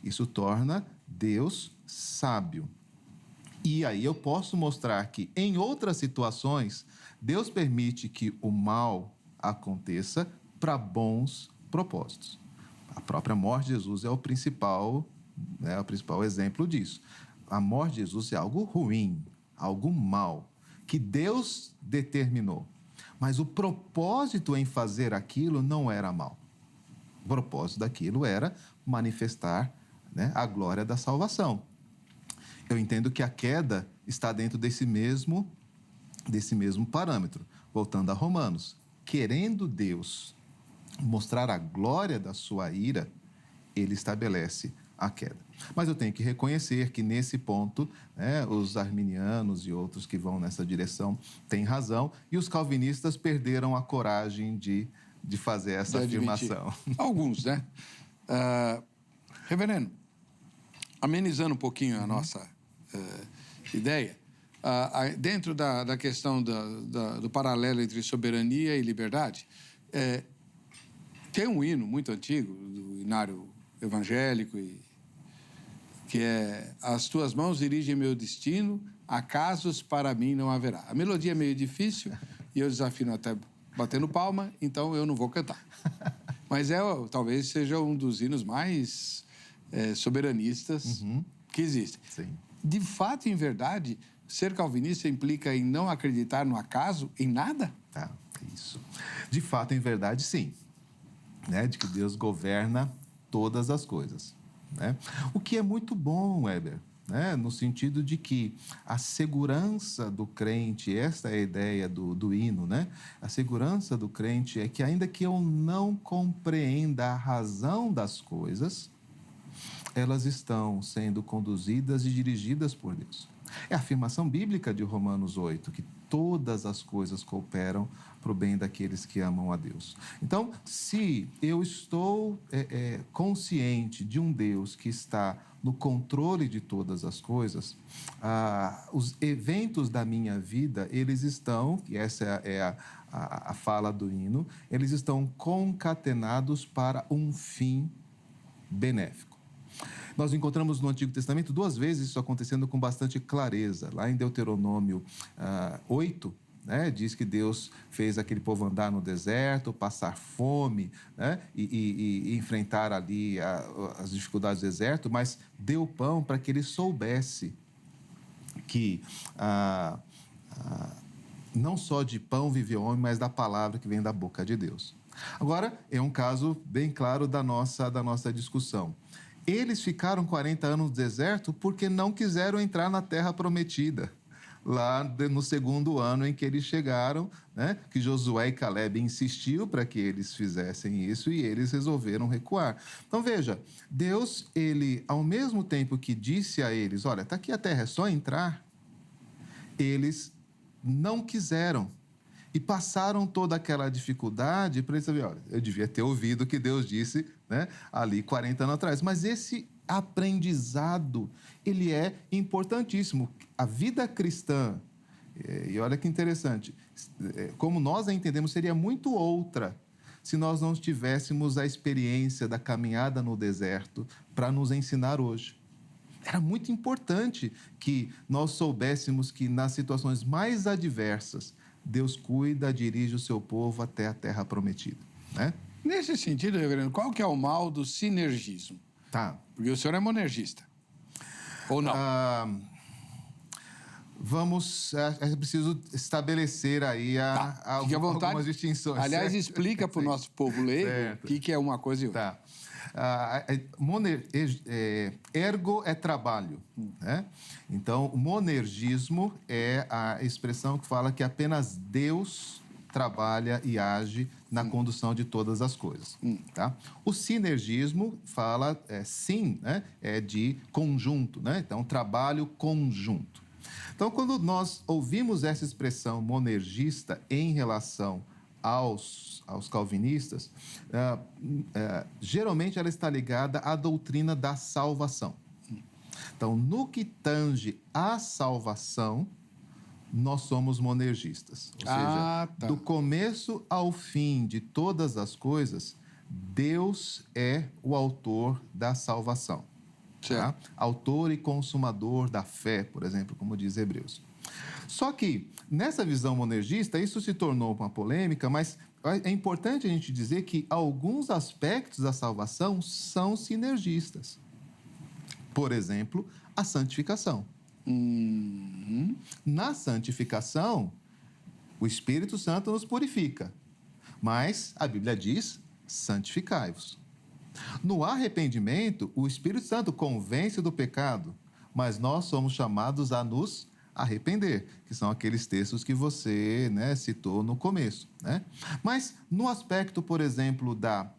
Isso torna Deus sábio. E aí eu posso mostrar que, em outras situações, Deus permite que o mal aconteça para bons propósitos. A própria morte de Jesus é o principal é o principal exemplo disso. A morte de Jesus é algo ruim, algo mal, que Deus determinou. Mas o propósito em fazer aquilo não era mal. O propósito daquilo era manifestar, né, a glória da salvação. Eu entendo que a queda está dentro desse mesmo parâmetro. Voltando a Romanos, querendo Deus mostrar a glória da sua ira, ele estabelece a queda. Mas eu tenho que reconhecer que, nesse ponto, né, os arminianos e outros que vão nessa direção têm razão, e os calvinistas perderam a coragem de fazer essa afirmação. Alguns, né? Reverendo, amenizando um pouquinho a nossa ideia, dentro da questão do paralelo entre soberania e liberdade, tem um hino muito antigo, do hinário evangélico, que é: as tuas mãos dirigem meu destino, acasos para mim não haverá. A melodia é meio difícil e eu desafino até batendo palma, então eu não vou cantar. Mas talvez seja um dos hinos mais soberanistas que existem. Sim. De fato, em verdade, ser calvinista implica em não acreditar no acaso, em nada? Isso. De fato, em verdade, sim. Né? De que Deus governa todas as coisas. Né? O que é muito bom, Weber, né? No sentido de que a segurança do crente, esta é a ideia do hino, né? A segurança do crente é que, ainda que eu não compreenda a razão das coisas, elas estão sendo conduzidas e dirigidas por Deus. É a afirmação bíblica de Romanos 8, que todas as coisas cooperam para o bem daqueles que amam a Deus. Então, se eu estou consciente de um Deus que está no controle de todas as coisas, os eventos da minha vida, eles estão, e essa é a fala do hino, eles estão concatenados para um fim benéfico. Nós encontramos no Antigo Testamento 2 vezes isso acontecendo com bastante clareza. Lá em Deuteronômio 8, né, diz que Deus fez aquele povo andar no deserto, passar fome, né, e enfrentar ali as dificuldades do deserto, mas deu pão para que ele soubesse que não só de pão vive o homem, mas da palavra que vem da boca de Deus. Agora, é um caso bem claro da nossa discussão. Eles ficaram 40 anos no deserto porque não quiseram entrar na terra prometida. Lá no segundo ano em que eles chegaram, né, que Josué e Caleb insistiu para que eles fizessem isso e eles resolveram recuar. Então, veja, Deus, ele, ao mesmo tempo que disse a eles, olha, está aqui a terra, é só entrar, eles não quiseram. E passaram toda aquela dificuldade para eles saberem, olha, eu devia ter ouvido o que Deus disse, né, ali 40 anos atrás. Mas esse aprendizado, ele é importantíssimo. A vida cristã, e olha que interessante, como nós a entendemos, seria muito outra se nós não tivéssemos a experiência da caminhada no deserto para nos ensinar hoje. Era muito importante que nós soubéssemos que nas situações mais adversas, Deus cuida, dirige o seu povo até a terra prometida, né? Nesse sentido, reverendo, qual que é o mal do sinergismo? Tá. Porque o senhor é monergista. Ou não? É preciso estabelecer aí algumas distinções. Aliás, certo? Explica para o nosso povo leigo o que é uma coisa e outra. Tá. Ergo é trabalho, né? Então, o monergismo é a expressão que fala que apenas Deus trabalha e age na condução de todas as coisas. Tá? O sinergismo fala, né? É de conjunto, né? Então, trabalho conjunto. Então, quando nós ouvimos essa expressão monergista em relação aos calvinistas, geralmente ela está ligada à doutrina da salvação. Então, no que tange à salvação, nós somos monergistas. Ou seja, do começo ao fim de todas as coisas, Deus é o autor da salvação. Tá? Autor e consumador da fé, por exemplo, como diz Hebreus. Só que, nessa visão monergista, isso se tornou uma polêmica, mas é importante a gente dizer que alguns aspectos da salvação são sinergistas. Por exemplo, a santificação. Na santificação, o Espírito Santo nos purifica. Mas a Bíblia diz, santificai-vos. No arrependimento, o Espírito Santo convence do pecado, mas nós somos chamados a nos arrepender, que são aqueles textos que você, né, citou no começo, né? Mas no aspecto, por exemplo, da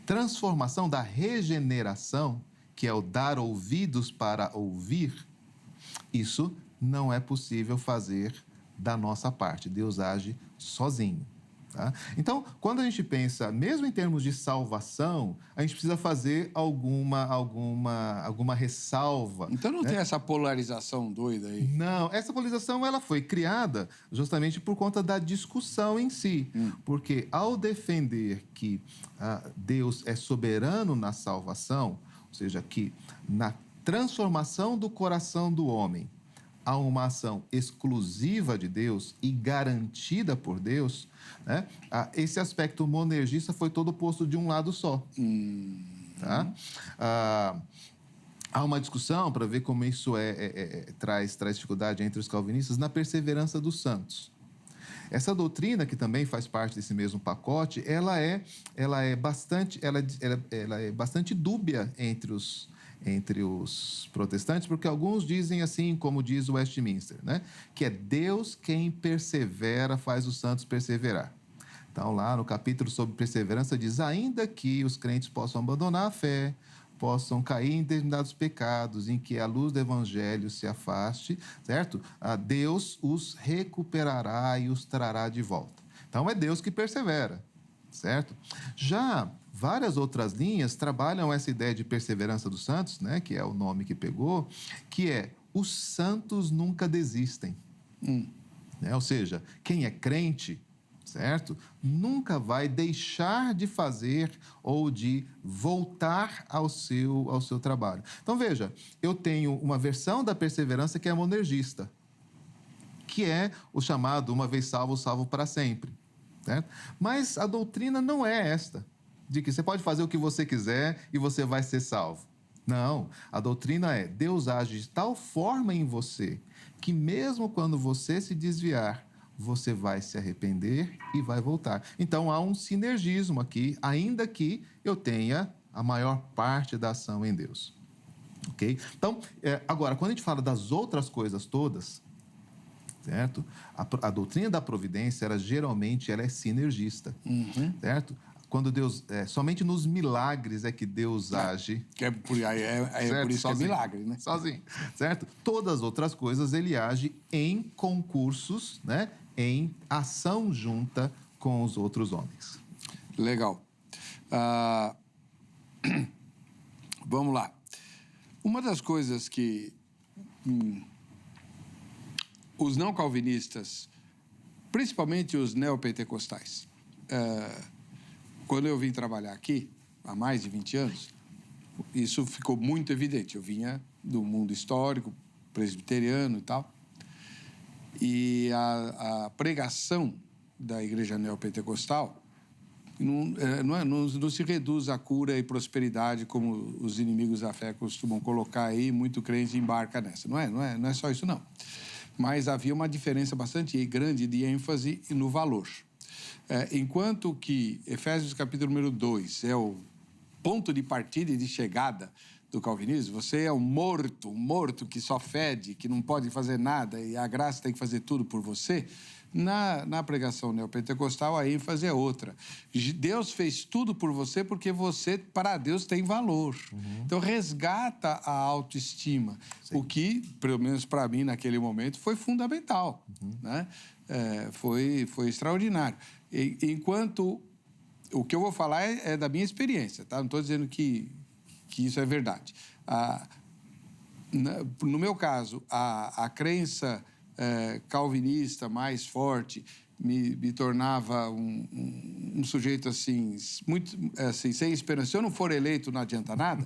transformação, da regeneração, que é o dar ouvidos para ouvir, isso não é possível fazer da nossa parte. Deus age sozinho. Tá? Então, quando a gente pensa, mesmo em termos de salvação, a gente precisa fazer alguma ressalva. Então não, né? Tem essa polarização doida aí? Não, essa polarização ela foi criada justamente por conta da discussão em si. Porque ao defender que Deus é soberano na salvação, ou seja, que na transformação do coração do homem há uma ação exclusiva de Deus e garantida por Deus, né? Esse aspecto monergista foi todo posto de um lado só. Tá? Há uma discussão para ver como isso traz dificuldade entre os calvinistas na perseverança dos santos. Essa doutrina, que também faz parte desse mesmo pacote, ela é bastante dúbia entre os protestantes, porque alguns dizem assim, como diz o Westminster, né? Que é Deus quem persevera, faz os santos perseverar. Então, lá no capítulo sobre perseverança, diz, ainda que os crentes possam abandonar a fé, possam cair em determinados pecados, em que a luz do evangelho se afaste, certo? Deus os recuperará e os trará de volta. Então, é Deus que persevera, certo? Já várias outras linhas trabalham essa ideia de perseverança dos santos, né, que é o nome que pegou, que é os santos nunca desistem. Né? Ou seja, quem é crente, certo, nunca vai deixar de fazer ou de voltar ao seu trabalho. Então, veja, eu tenho uma versão da perseverança que é monergista, que é o chamado uma vez salvo, salvo para sempre. Certo? Mas a doutrina não é esta, de que você pode fazer o que você quiser e você vai ser salvo. Não, a doutrina é Deus age de tal forma em você que mesmo quando você se desviar, você vai se arrepender e vai voltar. Então há um sinergismo aqui, ainda que eu tenha a maior parte da ação em Deus. Ok? Então, agora, quando a gente fala das outras coisas todas, certo? A doutrina da providência, geralmente é sinergista, certo? Quando Deus... somente nos milagres é que Deus age. É por isso sozinho, que é milagre, né? Sozinho, certo? Todas as outras coisas ele age em concursos, né? Em ação junta com os outros homens. Legal. Vamos lá. Uma das coisas que... os não calvinistas, principalmente os neopentecostais, quando eu vim trabalhar aqui, há mais de 20 anos, isso ficou muito evidente. Eu vinha do mundo histórico, presbiteriano e tal, e a pregação da igreja neopentecostal não se reduz à cura e prosperidade como os inimigos da fé costumam colocar aí, muito crente embarca nessa. Não é só isso, não. Mas havia uma diferença bastante grande de ênfase no valor. Enquanto que Efésios capítulo número 2 é o ponto de partida e de chegada do calvinismo, você é um morto que só fede, que não pode fazer nada e a graça tem que fazer tudo por você. Na pregação neopentecostal, a ênfase é outra. Deus fez tudo por você porque você, para Deus, tem valor. Então, resgata a autoestima. Sim. O que, pelo menos para mim, naquele momento, foi fundamental. Né? Foi extraordinário. Enquanto... O que eu vou falar é da minha experiência, tá? Não estou dizendo que isso é verdade. No meu caso, a crença... calvinista mais forte me tornava um sujeito assim muito assim, sem esperança. Se eu não for eleito, não adianta nada.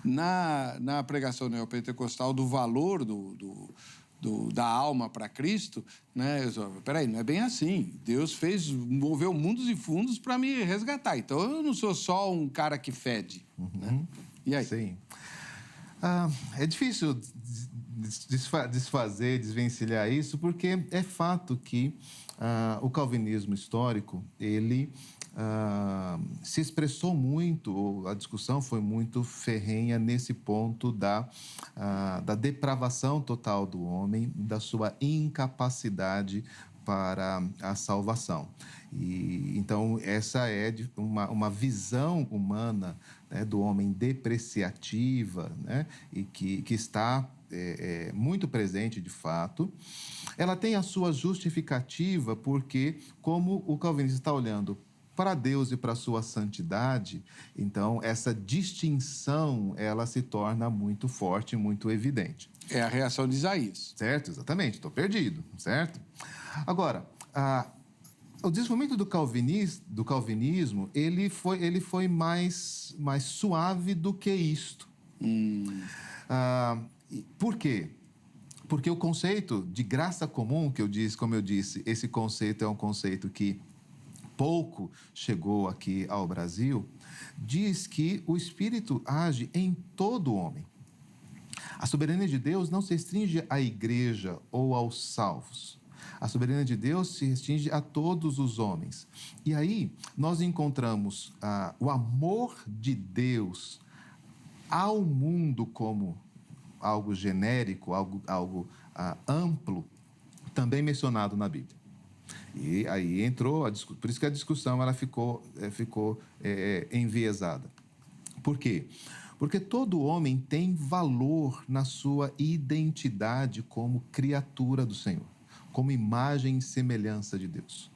Na pregação neopentecostal do valor da alma para Cristo, né? Peraí, não é bem assim. Deus moveu mundos e fundos para me resgatar. Então eu não sou só um cara que fede, né? E aí? Sim. É difícil desfazer, desvencilhar isso, porque é fato que o calvinismo histórico, ele se expressou muito, a discussão foi muito ferrenha nesse ponto da depravação total do homem, da sua incapacidade para a salvação. E, então, essa é uma visão humana, né, do homem depreciativa, né, e que está muito presente, de fato. Ela tem a sua justificativa porque, como o calvinista está olhando para Deus e para a sua santidade, então essa distinção ela se torna muito forte, muito evidente. É a reação de Isaías. Certo, exatamente, estou perdido, certo? Agora, o desenvolvimento do calvinismo, ele foi mais suave do que isto. Por quê? Porque o conceito de graça comum, como eu disse, esse conceito é um conceito que pouco chegou aqui ao Brasil, diz que o Espírito age em todo homem. A soberania de Deus não se restringe à igreja ou aos salvos. A soberania de Deus se restringe a todos os homens. E aí nós encontramos o amor de Deus ao mundo como algo genérico, algo amplo, também mencionado na Bíblia. E aí entrou, por isso que a discussão ela ficou enviesada. Por quê? Porque todo homem tem valor na sua identidade como criatura do Senhor, como imagem e semelhança de Deus.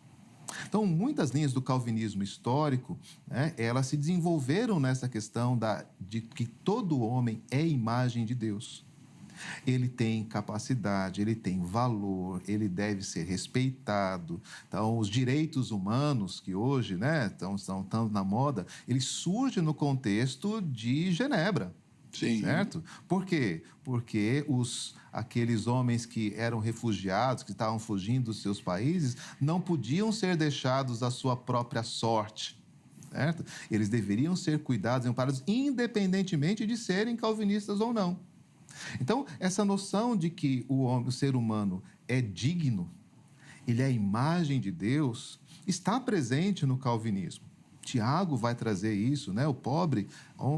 Então, muitas linhas do calvinismo histórico, né, elas se desenvolveram nessa questão de que todo homem é imagem de Deus. Ele tem capacidade, ele tem valor, ele deve ser respeitado. Então, os direitos humanos que hoje, né, estão na moda, eles surgem no contexto de Genebra. Sim. Certo? Por quê? Porque aqueles homens que eram refugiados, que estavam fugindo dos seus países, não podiam ser deixados à sua própria sorte. Certo? Eles deveriam ser cuidados e amparados, independentemente de serem calvinistas ou não. Então, essa noção de que o ser humano é digno, ele é a imagem de Deus, está presente no calvinismo. Tiago vai trazer isso, né? O pobre,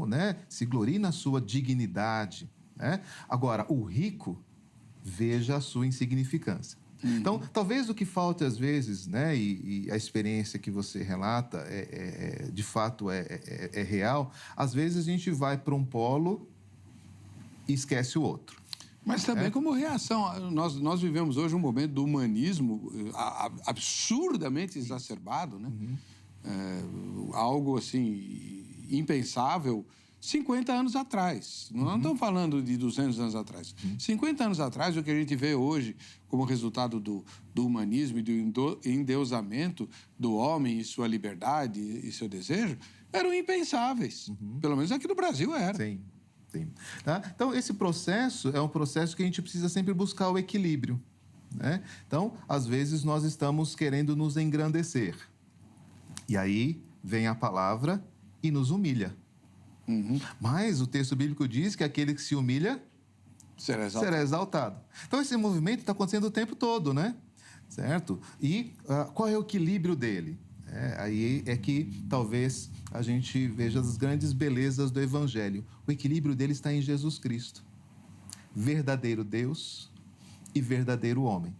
né, se glorie na sua dignidade, né? Agora, o rico, veja a sua insignificância. Então, talvez o que falte às vezes, né, e a experiência que você relata, de fato é real, às vezes a gente vai para um polo e esquece o outro. Mas também como reação. Nós vivemos hoje um momento do humanismo absurdamente exacerbado, né? Algo assim impensável 50 anos atrás. Não estamos falando de 200 anos atrás. 50 anos atrás, o que a gente vê hoje como resultado do humanismo e do endeusamento do homem e sua liberdade e seu desejo eram impensáveis. Pelo menos aqui no Brasil era. Sim. Sim. Tá? Então, esse processo é um processo que a gente precisa sempre buscar o equilíbrio, né? Então, às vezes, nós estamos querendo nos engrandecer. E aí vem a palavra e nos humilha. Mas o texto bíblico diz que aquele que se humilha será exaltado. Então, esse movimento está acontecendo o tempo todo, né? Certo? E qual é o equilíbrio dele? Aí é que talvez a gente veja as grandes belezas do Evangelho. O equilíbrio dele está em Jesus Cristo. Verdadeiro Deus e verdadeiro homem.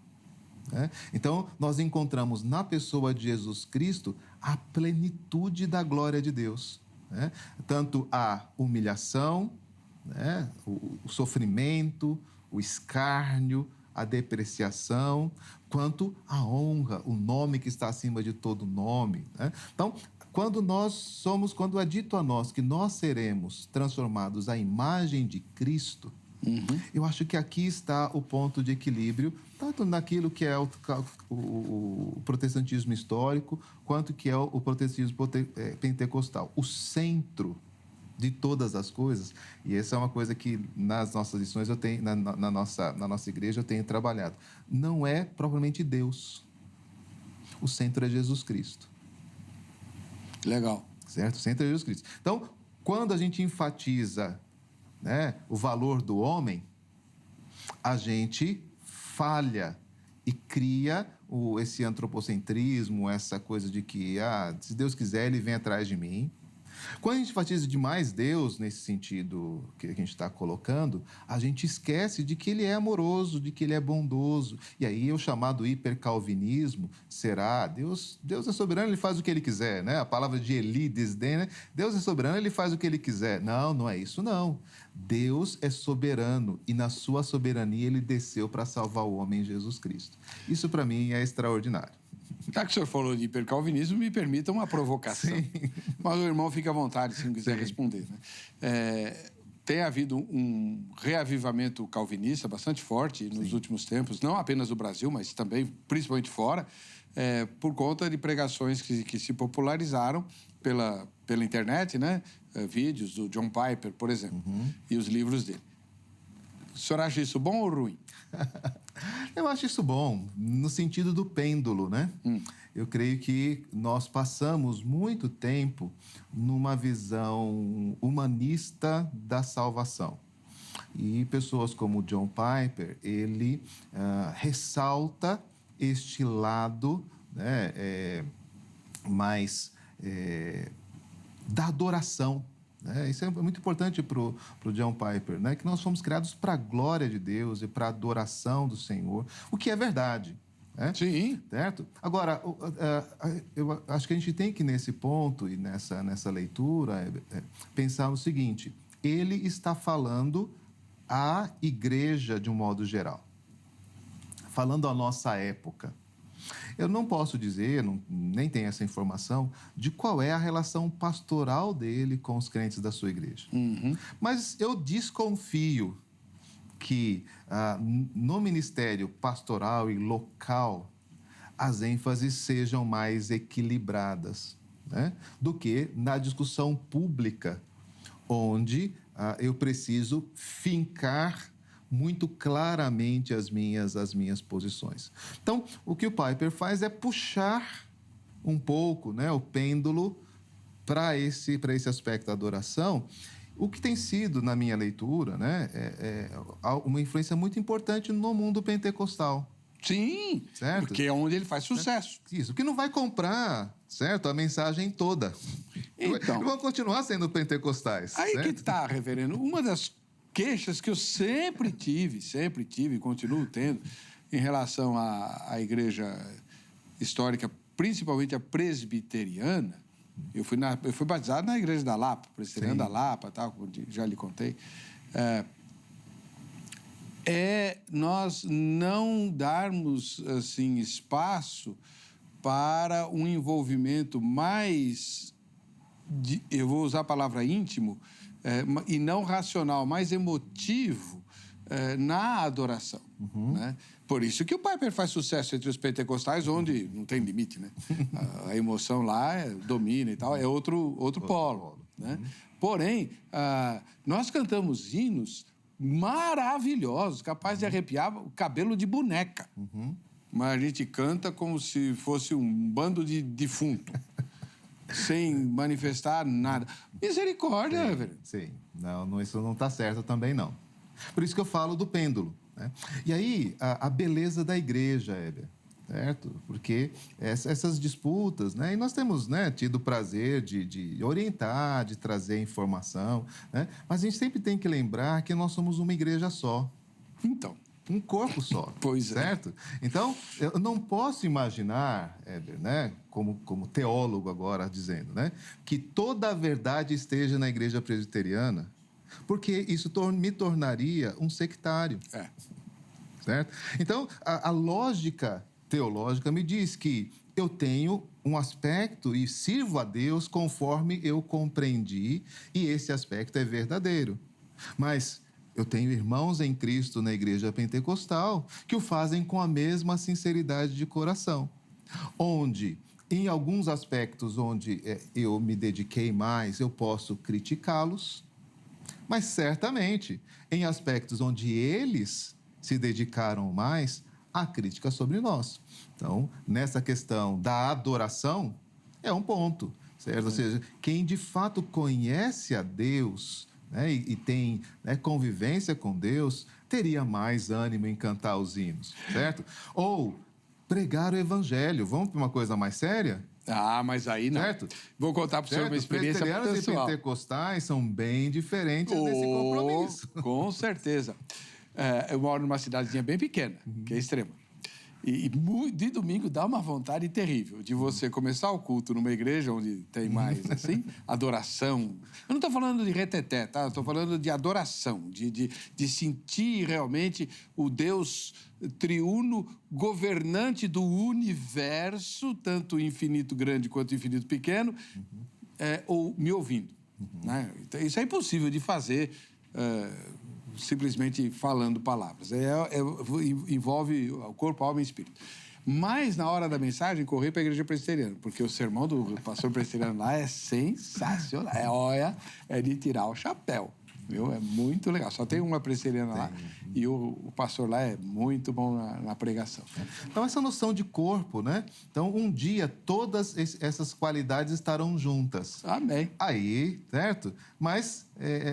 Então, nós encontramos na pessoa de Jesus Cristo a plenitude da glória de Deus. Tanto a humilhação, o sofrimento, o escárnio, a depreciação, quanto a honra, o nome que está acima de todo nome. Então, quando é dito a nós que nós seremos transformados à imagem de Cristo, eu acho que aqui está o ponto de equilíbrio, tanto naquilo que é o protestantismo histórico, quanto que é o protestantismo pentecostal. O centro de todas as coisas, e essa é uma coisa que nas nossas lições eu tenho, na nossa igreja eu tenho trabalhado, não é propriamente Deus. O centro é Jesus Cristo. Legal. Certo? O centro é Jesus Cristo. Então, quando a gente enfatiza, né, o valor do homem, a gente falha e cria esse antropocentrismo, essa coisa de que, se Deus quiser, ele vem atrás de mim. Quando a gente enfatiza demais Deus, nesse sentido que a gente está colocando, a gente esquece de que ele é amoroso, de que ele é bondoso. E aí o chamado hipercalvinismo será, Deus é soberano, ele faz o que ele quiser, né? A palavra de Eli desdém, né? Deus é soberano, ele faz o que ele quiser. Não, não é isso não. Deus é soberano e na sua soberania ele desceu para salvar o homem em Jesus Cristo. Isso para mim é extraordinário. Já que o senhor falou de hipercalvinismo, me permita uma provocação. Sim. Mas o irmão fica à vontade se não quiser responder. Né? Tem havido um reavivamento calvinista bastante forte nos últimos tempos, não apenas no Brasil, mas também, principalmente fora, por conta de pregações que se popularizaram pela internet, né? Vídeos do John Piper, por exemplo, e os livros dele. O senhor acha isso bom ou ruim? Eu acho isso bom, no sentido do pêndulo, né? Eu creio que nós passamos muito tempo numa visão humanista da salvação. E pessoas como John Piper, ele ressalta este lado, né, mais da adoração. Isso é muito importante para o John Piper, né? Que nós fomos criados para a glória de Deus e para a adoração do Senhor, o que é verdade. Né? Sim. Certo? Agora, eu acho que a gente tem que, nesse ponto e nessa leitura, pensar no seguinte: ele está falando à igreja de um modo geral, falando à nossa época. Eu não posso dizer, nem tenho essa informação, de qual é a relação pastoral dele com os crentes da sua igreja. Mas eu desconfio que no ministério pastoral e local as ênfases sejam mais equilibradas, né, do que na discussão pública, onde eu preciso fincar muito claramente as minhas posições. Então, o que o Piper faz é puxar um pouco, né, o pêndulo para esse aspecto da adoração, o que tem sido, na minha leitura, né, uma influência muito importante no mundo pentecostal. Sim, certo? Porque é onde ele faz sucesso. Isso, que não vai comprar, certo, a mensagem toda. Então, vão continuar sendo pentecostais. Aí certo? que está, reverendo. Uma das queixas que eu sempre tive e continuo tendo em relação à igreja histórica, principalmente a presbiteriana. Eu fui batizado na igreja da Lapa, presbiteriana da Lapa, tal, já lhe contei. Nós não darmos assim espaço para um envolvimento mais, eu vou usar a palavra íntimo, e não racional, mais emotivo na adoração. Né? Por isso que o Piper faz sucesso entre os pentecostais, onde não tem limite, né? A emoção lá domina e tal, é outro polo. Né? Porém, nós cantamos hinos maravilhosos, capazes de arrepiar o cabelo de boneca. Mas a gente canta como se fosse um bando de defunto. Sem manifestar nada. Misericórdia, velho. Sim. Não, isso não está certo também, não. Por isso que eu falo do pêndulo. Né? E aí, a beleza da igreja, Heber, certo? Porque essas disputas, né? E nós temos, né, tido o prazer de orientar, de trazer informação, né? Mas a gente sempre tem que lembrar que nós somos uma igreja só. Então. Um corpo só. Pois é. Certo? Então, eu não posso imaginar, Heber, né, como teólogo agora dizendo, né, que toda a verdade esteja na igreja presbiteriana, porque isso me tornaria um sectário. Certo? Então, a lógica teológica me diz que eu tenho um aspecto e sirvo a Deus conforme eu compreendi, e esse aspecto é verdadeiro. Mas eu tenho irmãos em Cristo na igreja pentecostal que o fazem com a mesma sinceridade de coração, onde, em alguns aspectos onde eu me dediquei mais, eu posso criticá-los, mas certamente em aspectos onde eles se dedicaram mais, há crítica sobre nós. Então, nessa questão da adoração, é um ponto. certo? Ou seja, quem de fato conhece a Deus, né, e tem, né, convivência com Deus, teria mais ânimo em cantar os hinos, certo? Ou pregar o evangelho. Vamos para uma coisa mais séria? Ah, mas aí não. Certo? Vou contar para o senhor uma experiência pessoal. pessoal. E pentecostais são bem diferentes desse compromisso. Com certeza. Eu moro numa cidadezinha bem pequena, que é Extrema. E de domingo dá uma vontade terrível de você começar o culto numa igreja onde tem mais, assim, adoração. Eu não estou falando de reteté, tá? Eu estou falando de adoração, de sentir realmente o Deus triuno, governante do universo, tanto infinito grande quanto infinito pequeno, ou me ouvindo. Né? Então, isso é impossível de fazer simplesmente falando palavras. Envolve o corpo, a alma e o espírito. Mas, na hora da mensagem, correr para a igreja presbiteriana, porque o sermão do pastor presbiteriano lá é sensacional. É de tirar o chapéu. Viu? É muito legal. Só tem uma presbiteriana lá e o pastor lá é muito bom na pregação. Então, essa noção de corpo, né? Então, um dia, todas essas qualidades estarão juntas. Amém. Aí, certo? Mas,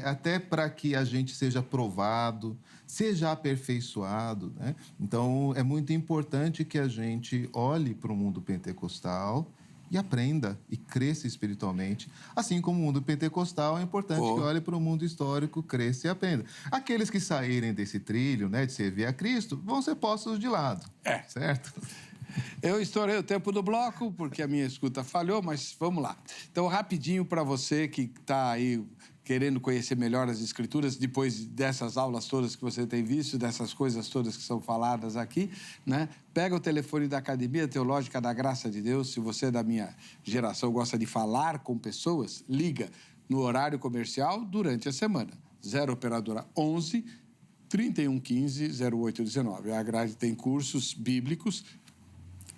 até para que a gente seja provado, seja aperfeiçoado, né? Então, é muito importante que a gente olhe para o mundo pentecostal e aprenda e cresça espiritualmente. Assim como o mundo pentecostal, é importante que olhe para o mundo histórico, cresça e aprenda. Aqueles que saírem desse trilho, né, de servir a Cristo, vão ser postos de lado. Certo? Eu estourei o tempo do bloco, porque a minha escuta falhou, mas vamos lá. Então, rapidinho para você que está aí querendo conhecer melhor as Escrituras, depois dessas aulas todas que você tem visto, dessas coisas todas que são faladas aqui, né? Pega o telefone da Academia Teológica da Graça de Deus. Se você é da minha geração, gosta de falar com pessoas, liga no horário comercial durante a semana. 0 operadora 11 3115 0819. A grade tem cursos bíblicos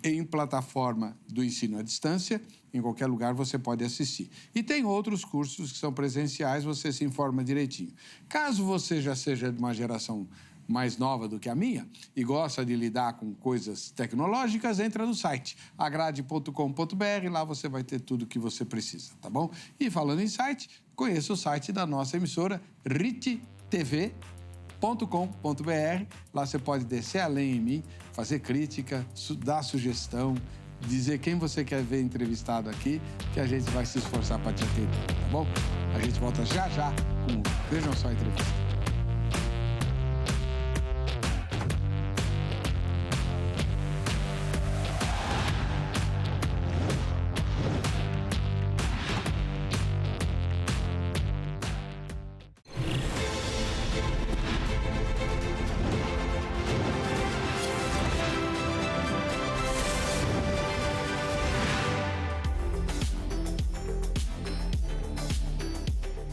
em plataforma do ensino à distância. Em qualquer lugar você pode assistir. E tem outros cursos que são presenciais, você se informa direitinho. Caso você já seja de uma geração mais nova do que a minha e gosta de lidar com coisas tecnológicas, entra no site agrade.com.br, lá você vai ter tudo o que você precisa, tá bom? E falando em site, conheça o site da nossa emissora, rittv.com.br. Lá você pode descer além em mim, fazer crítica, dar sugestão, dizer quem você quer ver entrevistado aqui, que a gente vai se esforçar para te atender, tá bom? A gente volta já com Vejam Só a Entrevista.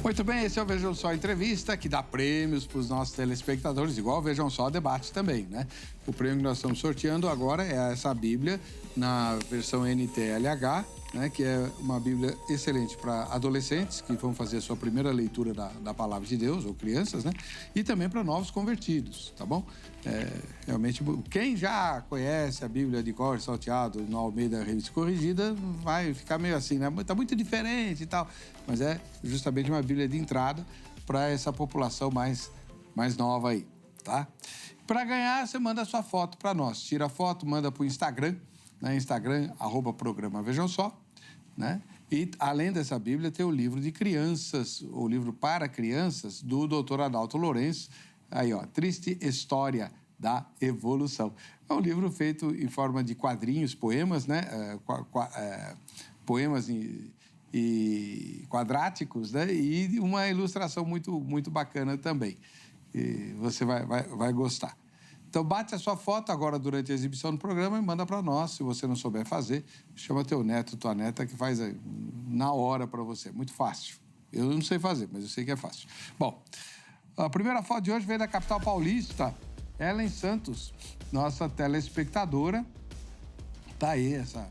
Muito bem, esse é o Vejam Só Entrevista, que dá prêmios para os nossos telespectadores, igual o Vejam Só Debate também, né? O prêmio que nós estamos sorteando agora é essa Bíblia na versão NTLH, né? Que é uma Bíblia excelente para adolescentes que vão fazer a sua primeira leitura da Palavra de Deus, ou crianças, né? E também para novos convertidos, tá bom? Realmente, quem já conhece a Bíblia de cor salteado no Almeida Revista Corrigida vai ficar meio assim, né? Tá muito diferente e tal, mas é justamente uma Bíblia de entrada para essa população mais nova aí, tá? Para ganhar, você manda a sua foto para nós. Tira a foto, manda para o Instagram, né? Instagram, @programa Vejam Só, né? E, além dessa Bíblia, tem o livro de crianças, o livro para crianças, do Dr. Adalto Lourenço. Aí, ó, Triste História da Evolução. É um livro feito em forma de quadrinhos, poemas, né? Poemas e quadráticos, né? E uma ilustração muito bacana também. E você vai gostar. Então, bate a sua foto agora durante a exibição do programa e manda para nós. Se você não souber fazer, chama teu neto, tua neta, que faz na hora para você. Muito fácil. Eu não sei fazer, mas eu sei que é fácil. Bom, a primeira foto de hoje veio da capital paulista, Ellen Santos, nossa telespectadora. Tá aí, essa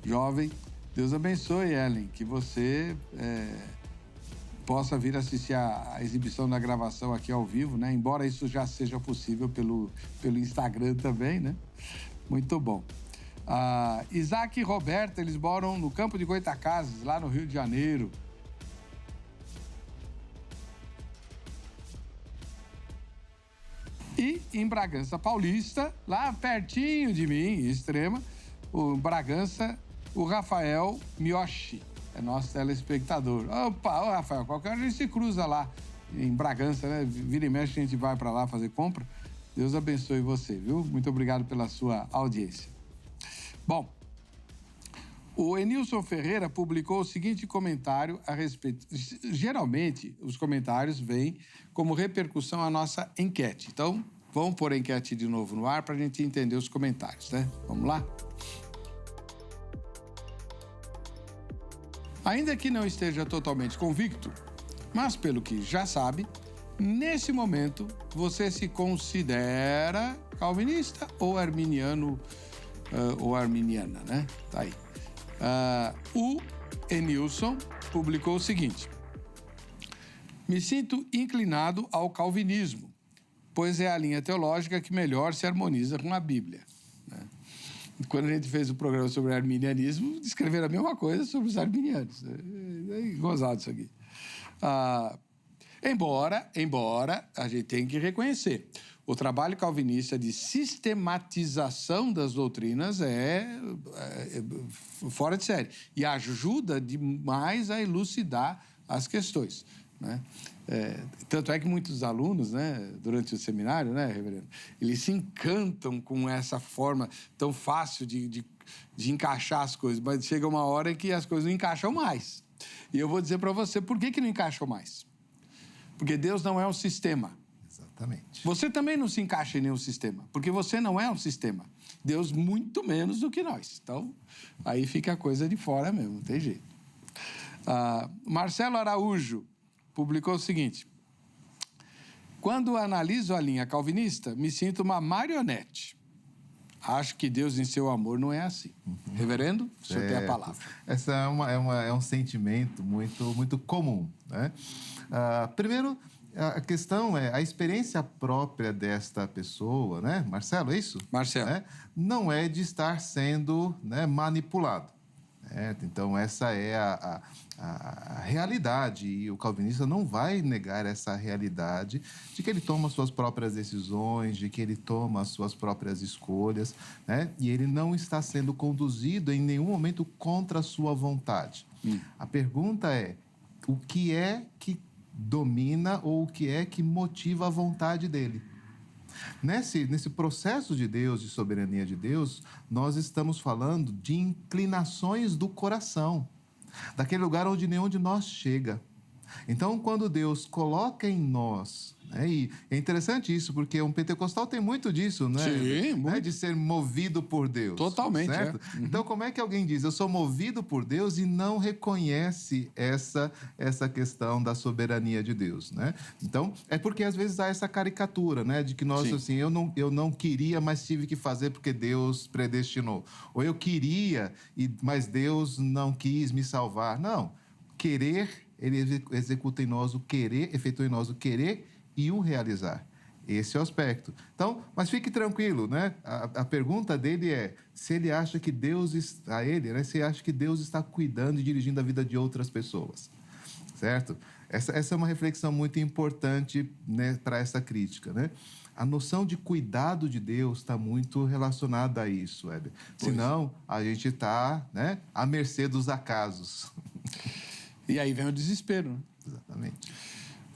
jovem. Deus abençoe, Ellen, que você possa vir assistir a exibição da gravação aqui ao vivo, né? Embora isso já seja possível pelo Instagram também, né? Muito bom. Isaac e Roberta, eles moram no Campo de Goytacazes, lá no Rio de Janeiro. E em Bragança Paulista, lá pertinho de mim, em Extrema, o Bragança, o Rafael Miyoshi, é nosso telespectador. Opa, ô Rafael, qualquer hora a gente se cruza lá em Bragança, né? Vira e mexe, a gente vai para lá fazer compra. Deus abençoe você, viu? Muito obrigado pela sua audiência. Bom, o Enilson Ferreira publicou o seguinte comentário a respeito. Geralmente, os comentários vêm como repercussão à nossa enquete. Então, vamos pôr a enquete de novo no ar para a gente entender os comentários, né? Vamos lá? Ainda que não esteja totalmente convicto, mas pelo que já sabe, nesse momento, você se considera calvinista ou arminiano ou arminiana, né? Tá aí. O Enilson publicou o seguinte: me sinto inclinado ao calvinismo, pois é a linha teológica que melhor se harmoniza com a Bíblia. Né? Quando a gente fez o programa sobre arminianismo, descreveram a mesma coisa sobre os arminianos. É gozado isso aqui. Embora a gente tenha que reconhecer, o trabalho calvinista de sistematização das doutrinas é fora de série e ajuda demais a elucidar as questões, né? Tanto é que muitos alunos, né, durante o seminário, né, reverendo, eles se encantam com essa forma tão fácil de encaixar as coisas, mas chega uma hora em que as coisas não encaixam mais. E eu vou dizer para você por que não encaixam mais. Porque Deus não é um sistema. Exatamente. Você também não se encaixa em nenhum sistema, porque você não é um sistema. Deus muito menos do que nós. Então, aí fica a coisa de fora mesmo, não tem jeito. Marcelo Araújo publicou o seguinte: quando analiso a linha calvinista, me sinto uma marionete. Acho que Deus, em seu amor, não é assim. Reverendo, o senhor tem a palavra. Essa é um sentimento muito comum, né? Primeiro, a questão é a experiência própria desta pessoa, né? Marcelo, é isso? Marcelo. Né? Não é de estar sendo, né, manipulado. Então, essa é a realidade, e o calvinista não vai negar essa realidade de que ele toma suas próprias decisões, de que ele toma as suas próprias escolhas, né? E ele não está sendo conduzido em nenhum momento contra a sua vontade. A pergunta é: o que é que domina ou o que é que motiva a vontade dele? Nesse processo de Deus, de soberania de Deus, nós estamos falando de inclinações do coração, daquele lugar onde nenhum de nós chega. Então, quando Deus coloca em nós, né, e é interessante isso, porque um pentecostal tem muito disso, né? Sim, muito. Né, de ser movido por Deus. Totalmente, certo? Então, como é que alguém diz, eu sou movido por Deus, e não reconhece essa questão da soberania de Deus, né? Então, é porque às vezes há essa caricatura, né? De que nós, Sim. assim, eu não queria, mas tive que fazer porque Deus predestinou. Ou eu queria, mas Deus não quis me salvar. Não. Querer, ele executa em nós o querer, efetua em nós o querer e o realizar. Esse é o aspecto. Então, mas fique tranquilo, né? A pergunta dele é se ele acha que Deus está, né? Se ele acha que Deus está cuidando e dirigindo a vida de outras pessoas, certo? Essa é uma reflexão muito importante, né, para essa crítica, né? A noção de cuidado de Deus está muito relacionada a isso, Weber. Senão, a gente está, né, à mercê dos acasos. E aí vem o desespero, né? Exatamente.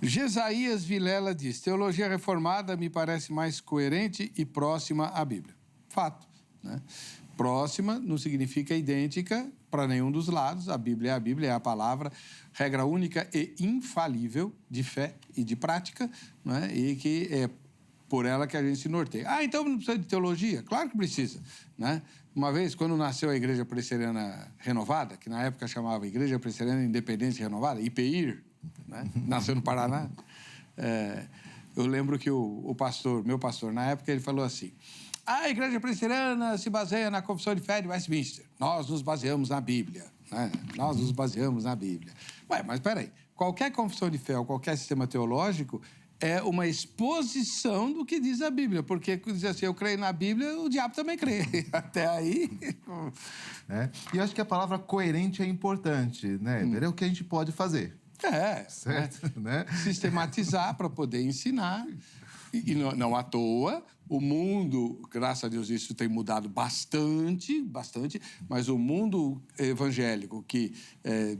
Jesaías Vilela diz: teologia reformada me parece mais coerente e próxima à Bíblia. Fato, né? Próxima não significa idêntica para nenhum dos lados. A Bíblia, é a palavra, regra única e infalível de fé e de prática, né? E que é por ela que a gente se norteia. Então não precisa de teologia? Claro que precisa, né? Uma vez, quando nasceu a Igreja Presbiteriana Renovada, que na época chamava Igreja Presbiteriana Independente Renovada, IPIR, né? Nasceu no Paraná, eu lembro que meu pastor, na época, ele falou assim: a Igreja Presbiteriana se baseia na Confissão de Fé de Westminster. Nós nos baseamos na Bíblia, né? Nós nos baseamos na Bíblia. Mas peraí, qualquer confissão de fé ou qualquer sistema teológico é uma exposição do que diz a Bíblia. Porque diz assim, eu creio na Bíblia, o diabo também crê. Até aí... E eu acho que a palavra coerente é importante, né? É o que a gente pode fazer. Certo? Né? Sistematizar para poder ensinar. E não à toa, o mundo, graças a Deus, isso tem mudado bastante, mas o mundo evangélico que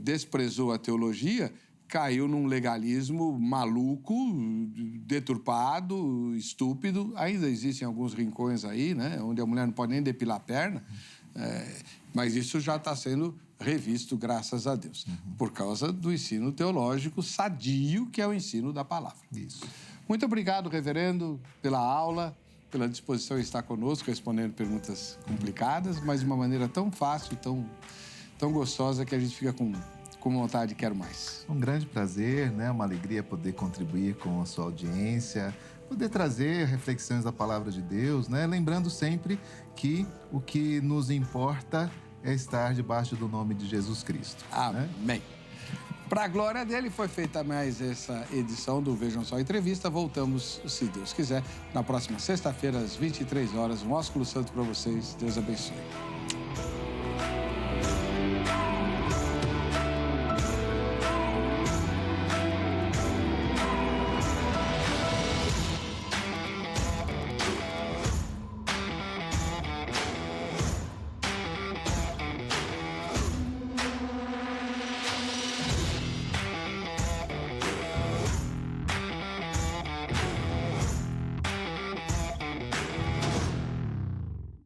desprezou a teologia caiu num legalismo maluco, deturpado, estúpido. Ainda existem alguns rincões aí, né, onde a mulher não pode nem depilar a perna, mas isso já está sendo revisto, graças a Deus, por causa do ensino teológico sadio, que é o ensino da palavra. Isso. Muito obrigado, reverendo, pela aula, pela disposição em estar conosco, respondendo perguntas complicadas, mas de uma maneira tão fácil, tão gostosa, que a gente fica com vontade, quero mais. Um grande prazer, né? Uma alegria poder contribuir com a sua audiência, poder trazer reflexões da Palavra de Deus, né? Lembrando sempre que o que nos importa é estar debaixo do nome de Jesus Cristo. Amém. Né? Para a glória dele, foi feita mais essa edição do Vejam Só Entrevista. Voltamos, se Deus quiser, na próxima sexta-feira, às 23 horas. Um ósculo santo para vocês. Deus abençoe.